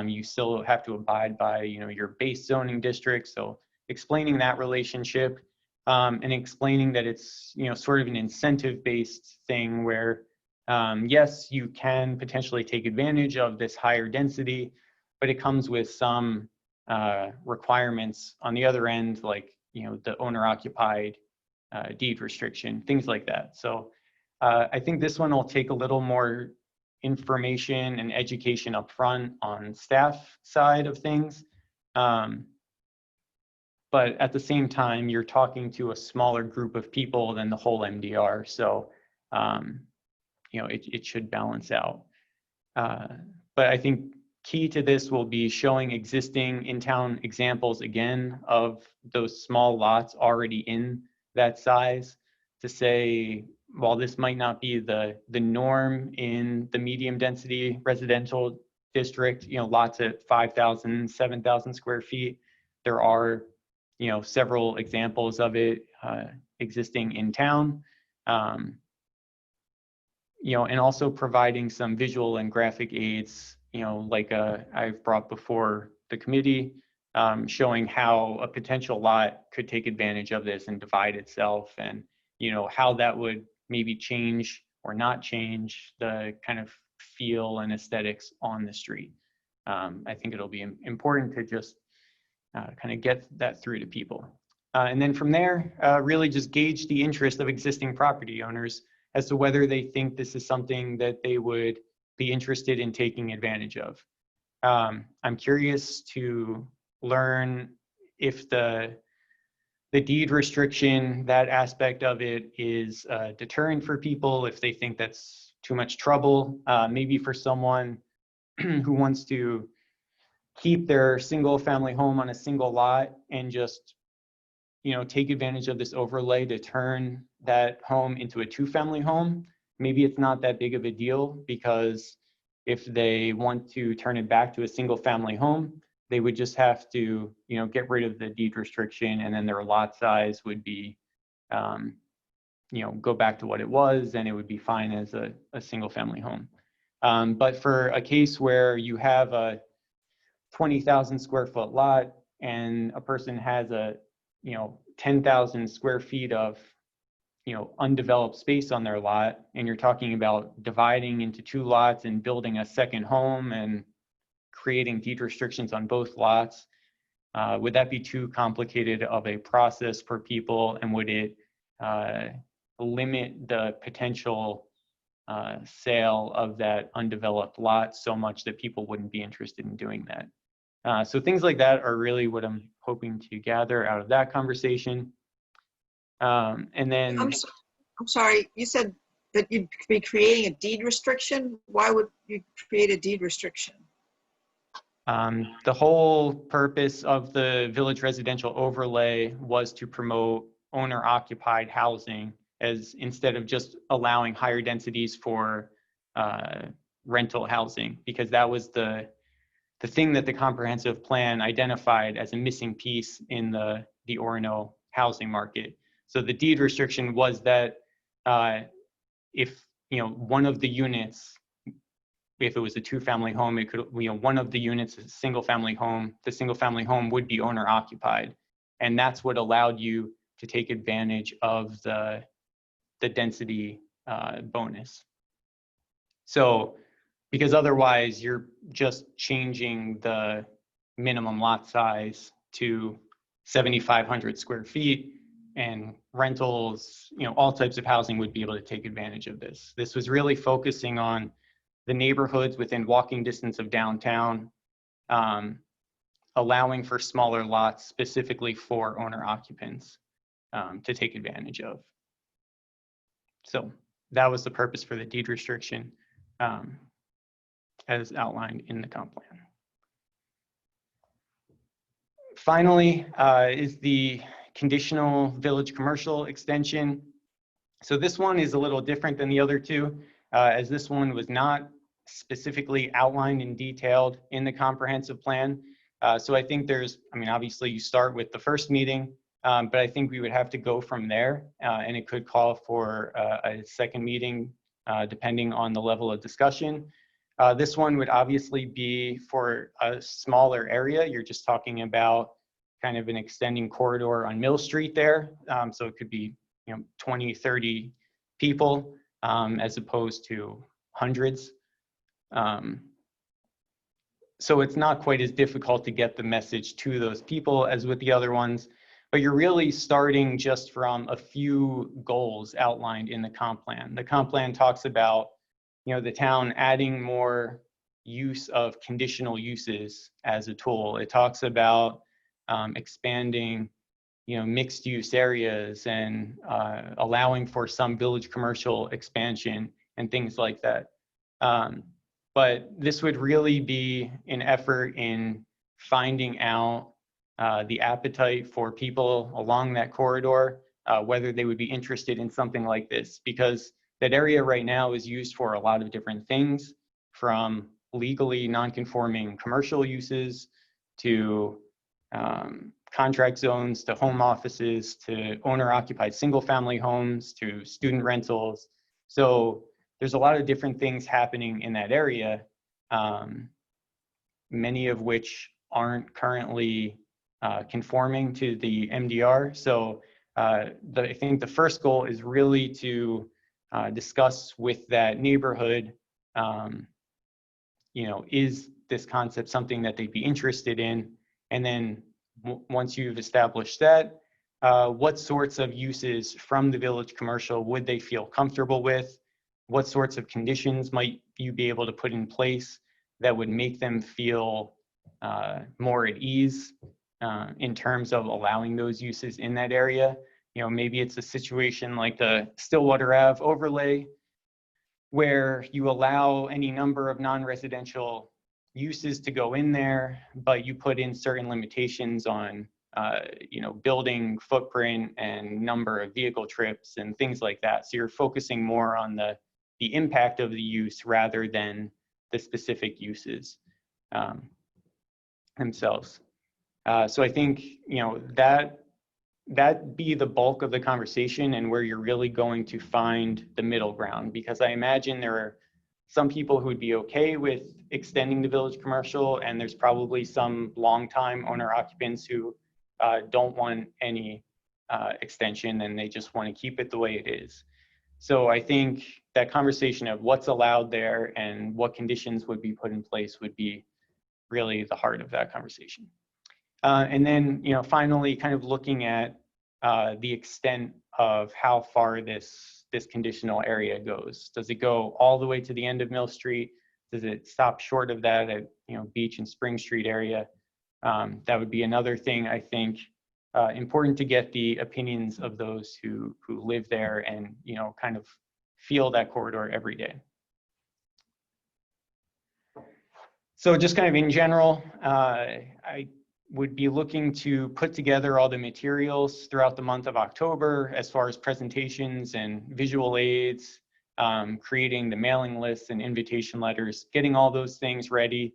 You still have to abide by, your base zoning district. So explaining that relationship. And explaining that it's, sort of an incentive-based thing where, yes, you can potentially take advantage of this higher density, but it comes with some requirements on the other end, like, the owner-occupied deed restriction, things like that. So I think this one will take a little more information and education up front on staff side of things. But at the same time, you're talking to a smaller group of people than the whole MDR. So, it should balance out. But I think key to this will be showing existing in-town examples again of those small lots already in that size to say, while this might not be the norm in the medium density residential district, lots at 5,000, 7,000 square feet, there are several examples of it existing in town, and also providing some visual and graphic aids, like I've brought before the committee, showing how a potential lot could take advantage of this and divide itself, and how that would maybe change or not change the kind of feel and aesthetics on the street. I think it'll be important to just kind of get that through to people. And then from there, really just gauge the interest of existing property owners as to whether they think this is something that they would be interested in taking advantage of. I'm curious to learn if the deed restriction, that aspect of it is a deterrent for people, if they think that's too much trouble, maybe for someone who wants to keep their single family home on a single lot and just, take advantage of this overlay to turn that home into a 2-family home. Maybe it's not that big of a deal because if they want to turn it back to a single family home, they would just have to, get rid of the deed restriction, and then their lot size would be, go back to what it was, and it would be fine as a single family home. But for a case where you have a 20,000 square foot lot and a person has a 10,000 square feet of undeveloped space on their lot, and you're talking about dividing into 2 lots and building a second home and creating deed restrictions on both lots, would that be too complicated of a process for people, and would it limit the potential sale of that undeveloped lot so much that people wouldn't be interested in doing that? So things like that are really what I'm hoping to gather out of that conversation. And then I'm sorry, you said that you'd be creating a deed restriction. Why would you create a deed restriction? The whole purpose of the village residential overlay was to promote owner occupied housing, as instead of just allowing higher densities for rental housing, because that was the thing that the comprehensive plan identified as a missing piece in the Orono housing market. So the deed restriction was that if one of the units, if it was a 2-family home, it could, one of the units is a single family home, the single family home would be owner occupied. And that's what allowed you to take advantage of the density bonus. So, because otherwise you're just changing the minimum lot size to 7,500 square feet, and rentals, all types of housing would be able to take advantage of this. This was really focusing on the neighborhoods within walking distance of downtown, allowing for smaller lots specifically for owner occupants to take advantage of. So that was the purpose for the deed restriction as outlined in the comp plan. Finally is the conditional village commercial extension. So this one is a little different than the other two, as this one was not specifically outlined and detailed in the comprehensive plan. So I think obviously you start with the first meeting, but I think we would have to go from there, and it could call for a second meeting depending on the level of discussion. This one would obviously be for a smaller area. You're just talking about kind of an extending corridor on Mill Street there. So it could be 20, 30 people as opposed to hundreds. So it's not quite as difficult to get the message to those people as with the other ones, but you're really starting just from a few goals outlined in the comp plan. The comp plan talks about the town adding more use of conditional uses as a tool. It talks about expanding mixed use areas and allowing for some village commercial expansion and things like that. But this would really be an effort in finding out the appetite for people along that corridor, whether they would be interested in something like this, because that area right now is used for a lot of different things, from legally non-conforming commercial uses to contract zones, to home offices, to owner-occupied single-family homes, to student rentals. So there's a lot of different things happening in that area, many of which aren't currently conforming to the MDR. So I think the first goal is really to discuss with that neighborhood, is this concept something that they'd be interested in? And then once you've established that, what sorts of uses from the village commercial would they feel comfortable with? What sorts of conditions might you be able to put in place that would make them feel more at ease in terms of allowing those uses in that area? Maybe it's a situation like the Stillwater Ave overlay, where you allow any number of non-residential uses to go in there, but you put in certain limitations on building footprint and number of vehicle trips and things like that. So you're focusing more on the impact of the use rather than the specific uses themselves. So I think that be the bulk of the conversation, and where you're really going to find the middle ground, because I imagine there are some people who would be okay with extending the village commercial, and there's probably some longtime owner occupants who don't want any extension, and they just want to keep it the way it is. So I think that conversation of what's allowed there and what conditions would be put in place would be really the heart of that conversation. And then, finally, kind of looking at the extent of how far this conditional area goes. Does it go all the way to the end of Mill Street? Does it stop short of that at Beach and Spring Street area? That would be another thing, I think, important to get the opinions of those who live there and kind of feel that corridor every day. So just kind of in general, would be looking to put together all the materials throughout the month of October as far as presentations and visual aids, creating the mailing lists and invitation letters, getting all those things ready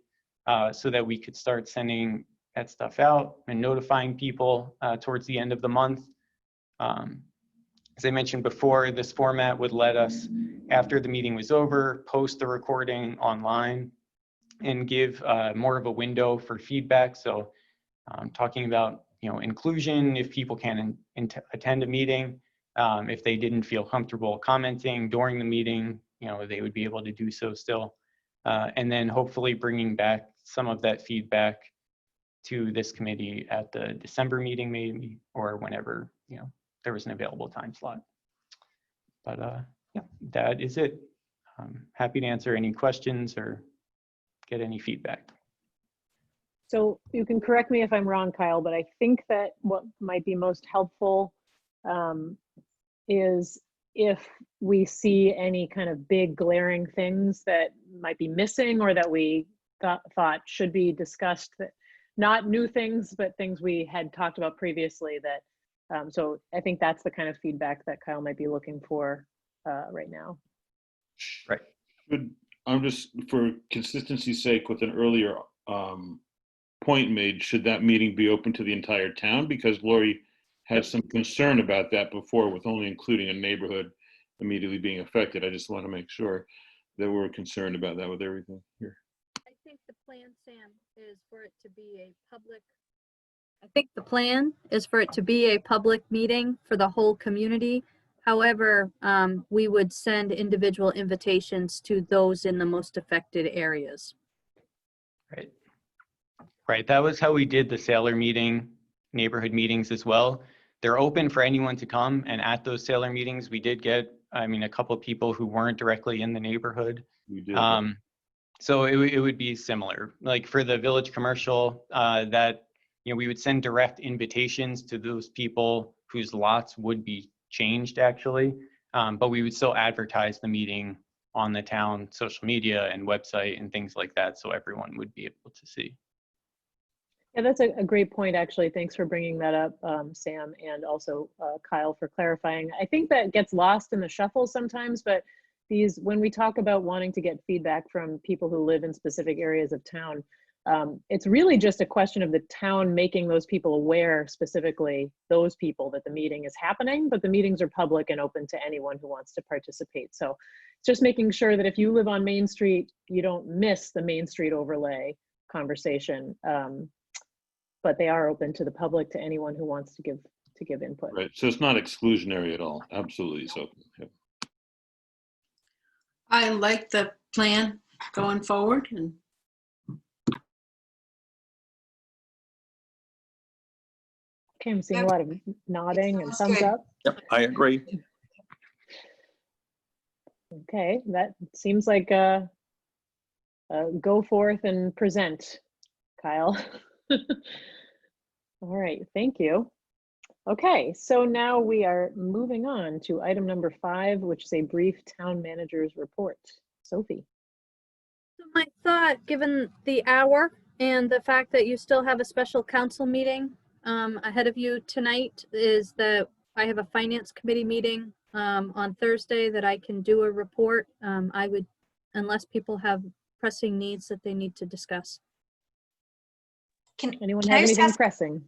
so that we could start sending that stuff out and notifying people towards the end of the month. As I mentioned before, this format would let us, after the meeting was over, post the recording online and give more of a window for feedback. So talking about, inclusion, if people can attend a meeting, if they didn't feel comfortable commenting during the meeting, they would be able to do so still. And then hopefully bringing back some of that feedback to this committee at the December meeting maybe, or whenever, there was an available time slot. But yeah, that is it. Happy to answer any questions or get any feedback. So you can correct me if I'm wrong, Kyle, but I think that what might be most helpful is if we see any kind of big glaring things that might be missing or that we thought should be discussed, that not new things, but things we had talked about previously that, so I think that's the kind of feedback that Kyle might be looking for right now. Right. I'm just, for consistency's sake, with an earlier point made, should that meeting be open to the entire town? Because Lori had some concern about that before with only including a neighborhood immediately being affected. I just want to make sure that we're concerned about that with everything here. I think the plan, Sam, is for it to be a public. I think the plan is for it to be a public meeting for the whole community. However, we would send individual invitations to those in the most affected areas. Right. Right. That was how we did the Sailor meeting, neighborhood meetings as well. They're open for anyone to come, and at those Sailor meetings, we did get, a couple of people who weren't directly in the neighborhood. You did. So it would be similar. Like for the village commercial, that, we would send direct invitations to those people whose lots would be changed actually, but we would still advertise the meeting on the town social media and website and things like that, so everyone would be able to see. Yeah, that's a great point, actually. Thanks for bringing that up, Sam, and also Kyle for clarifying. I think that gets lost in the shuffle sometimes, but when we talk about wanting to get feedback from people who live in specific areas of town, it's really just a question of the town making those people aware, specifically those people, that the meeting is happening, but the meetings are public and open to anyone who wants to participate. So it's just making sure that if you live on Main Street, you don't miss the Main Street overlay conversation. But they are open to the public, to anyone who wants to give input. Right. So it's not exclusionary at all. Absolutely. So. Yeah. I like the plan going forward, and Okay, I'm seeing a lot of nodding and thumbs up. Yep, I agree. Okay, that seems like a go forth and present, Kyle. All right, thank you. Okay, so now we are moving on to item number 5, which is a brief town manager's report. Sophie. So my thought, given the hour and the fact that you still have a special council meeting ahead of you tonight, is that I have a finance committee meeting on Thursday that I can do a report. I would, unless people have pressing needs that they need to discuss. Anyone Can have I just anything ask- pressing?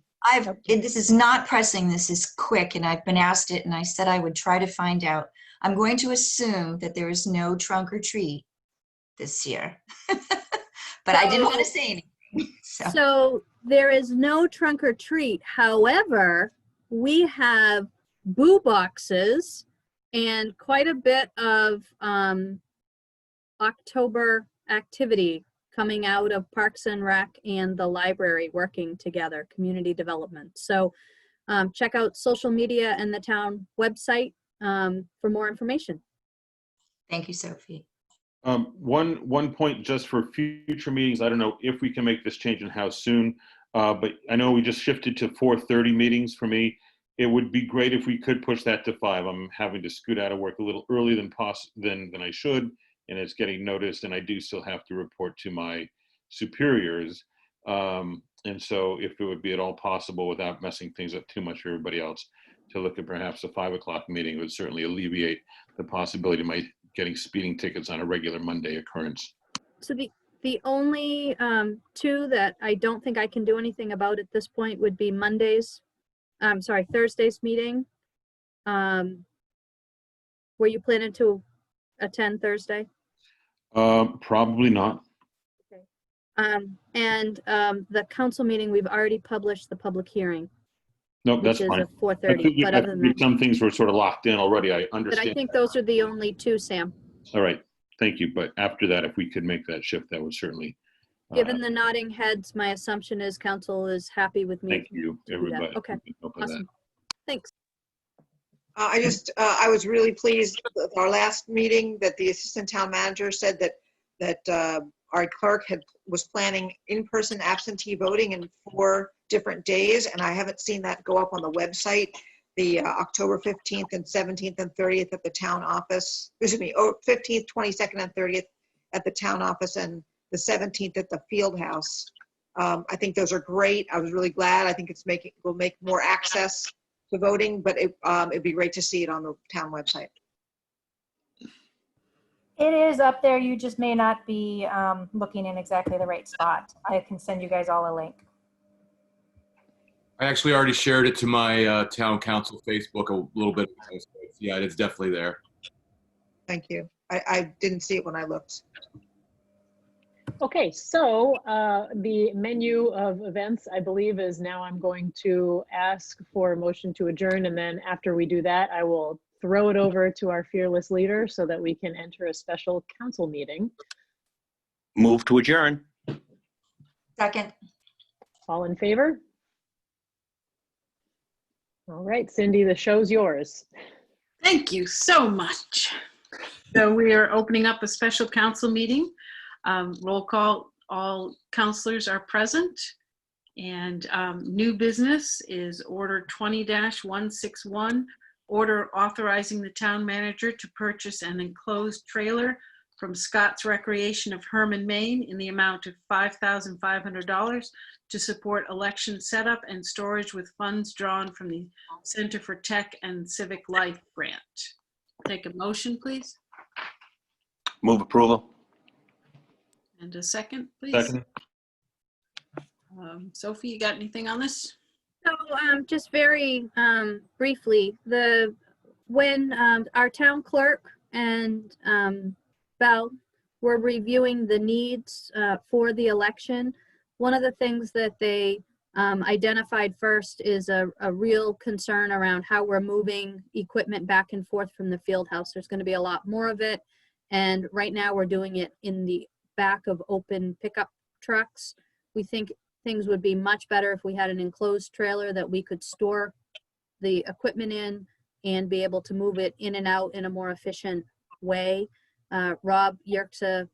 This is not pressing, this is quick, and I've been asked it, and I said I would try to find out. I'm going to assume that there is no trunk or treat this year. But I didn't want to say anything. So there is no trunk or treat. However, we have boo boxes and quite a bit of October activity coming out of Parks and Rec and the library working together, community development. So check out social media and the town website for more information. Thank you, Sophie. One point just for future meetings. I don't know if we can make this change and how soon, but I know we just shifted to 4:30 meetings for me. It would be great if we could push that to 5. I'm having to scoot out of work a little earlier than I should, and it's getting noticed, and I do still have to report to my superiors. And so if it would be at all possible without messing things up too much for everybody else, to look at perhaps a 5 o'clock meeting would certainly alleviate the possibility of my getting speeding tickets on a regular Monday occurrence. So the only two that I don't think I can do anything about at this point would be Thursday's meeting. Were you planning to attend Thursday? Probably not. Okay. The council meeting, we've already published the public hearing, Nope, which that's is fine. at 4:30. But other than that, Some things were sort of locked in already. I but understand. I think those are the only two, Sam. All right, thank you. But after that, if we could make that shift, that would certainly. Given the nodding heads, my assumption is council is happy with me. Thank you, to do that. everybody. Okay, awesome. Thanks. I was really pleased with our last meeting that the assistant town manager said that our clerk was planning in-person absentee voting in 4 different days, and I haven't seen that go up on the website. The October 15th and 17th and 30th at the town office, 15th, 22nd, and 30th at the town office, and the 17th at the field house. I think those are great. I was really glad. I think will make more access to voting, but it'd be great to see it on the town website. It is up there. You just may not be looking in exactly the right spot. I can send you guys all a link. I actually already shared it to my town council Facebook a little bit ago, so yeah, it's definitely there. Thank you. I didn't see it when I looked. Okay, so the menu of events, I believe, is now I'm going to ask for a motion to adjourn, and then after we do that, I will throw it over to our fearless leader so that we can enter a special council meeting. Move to adjourn. Second. All in favor? All right, Cindy, the show's yours. Thank you so much. So we are opening up a special council meeting. Roll call, all counselors are present. And new business is order 20-161, order authorizing the town manager to purchase an enclosed trailer from Scott's Recreation of Herman, Maine in the amount of $5,500 to support election setup and storage with funds drawn from the Center for Tech and Civic Life grant. Take a motion, please. Move approval. And a second, please. Second. Sophie, you got anything on this? So just very briefly, when our town clerk and Bell were reviewing the needs for the election, one of the things that they identified first is a real concern around how we're moving equipment back and forth from the field house. There's going to be a lot more of it, and right now we're doing it in the back of open pickup trucks. We think things would be much better if we had an enclosed trailer that we could store the equipment in and be able to move it in and out in a more efficient way. Rob Yerxa,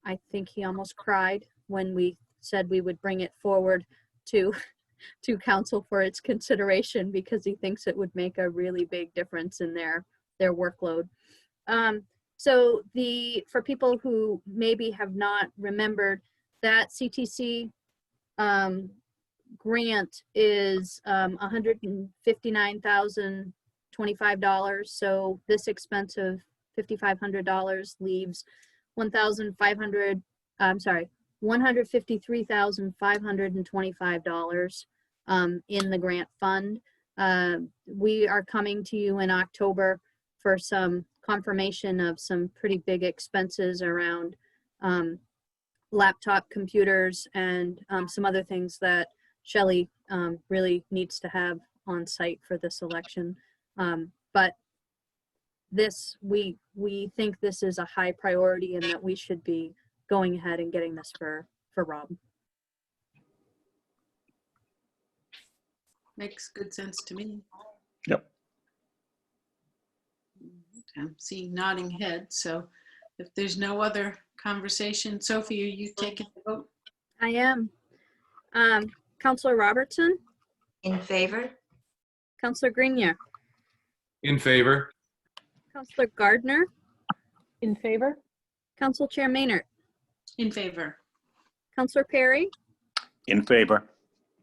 I think he almost cried when we said we would bring it forward to council for its consideration because he thinks it would make a really big difference in their workload. So for people who maybe have not remembered, that CTC grant is $159,025. So this expense of $5,500 leaves $153,525 in the grant fund. We are coming to you in October for some confirmation of some pretty big expenses around laptop computers and some other things that Shelley really needs to have on site for this election. But this, we think this is a high priority and that we should be going ahead and getting this for Rob. Makes good sense to me. Yep. I'm seeing nodding heads. So if there's no other conversation, Sophie, are you taking the vote? I am. Councilor Robertson, In favor? Councilor Grenier, In favor? Councilor Gardner, In favor? Council Chair Maynard, In favor. Councilor Perry, In favor.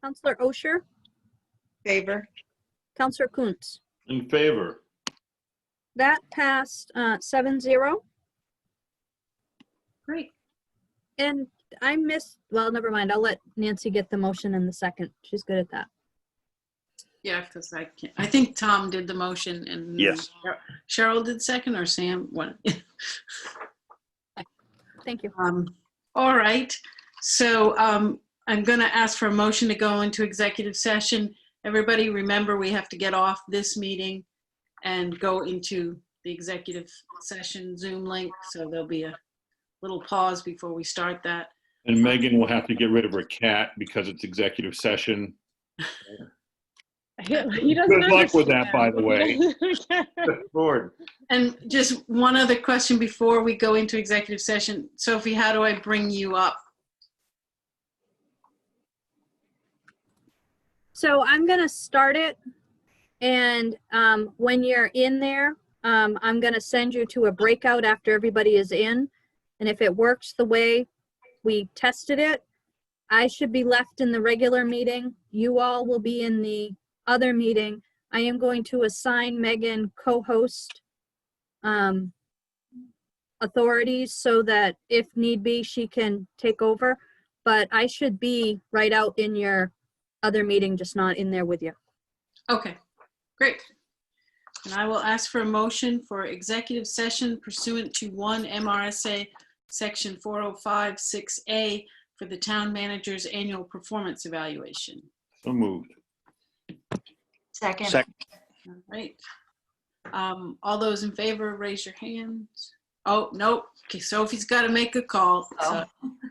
Counselor Osher, Favor? Counselor Kuntz. In favor. That passed 7-0. Great. And I missed, well, never mind. I'll let Nancy get the motion in the second. She's good at that. Yeah, because I can't. I think Tom did the motion and Yes. Cheryl did second, or Sam. One. Thank you. All right. So I'm going to ask for a motion to go into executive session. Everybody, remember we have to get off this meeting and go into the executive session Zoom link. So there'll be a little pause before we start that. And Megan will have to get rid of her cat because it's executive session. He doesn't Good luck with that, understand. by the way. Lord. And just one other question before we go into executive session. Sophie, how do I bring you up? So I'm going to start it. And when you're in there, I'm going to send you to a breakout after everybody is in. And if it works the way we tested it, I should be left in the regular meeting. You all will be in the other meeting. I am going to assign Megan co-host authorities so that if need be, she can take over. But I should be right out in your other meeting, just not in there with you. Okay, great. And I will ask for a motion for executive session pursuant to 1 MRSA Section 405-6A for the town manager's annual performance evaluation. So moved. Second. Second. All right. All those in favor, raise your hands. Oh, nope. Okay, Sophie's got to make a call. Oh.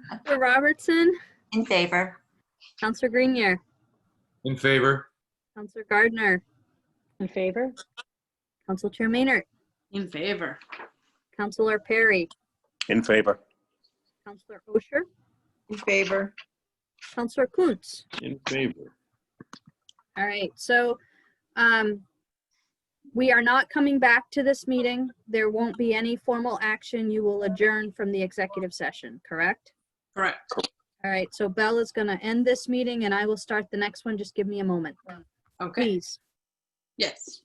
Counselor Robertson, In favor. Counselor Grenier, In favor? Counselor Gardner, In favor? Council Chair Maynard, In favor. Counselor Perry, In favor. Counselor Osher, In favor? Counselor Kuntz. In favor. All right, so we are not coming back to this meeting. There won't be any formal action. You will adjourn from the executive session, correct? Correct. All right, so Belle is going to end this meeting and I will start the next one. Just give me a moment, Okay. please. Yes.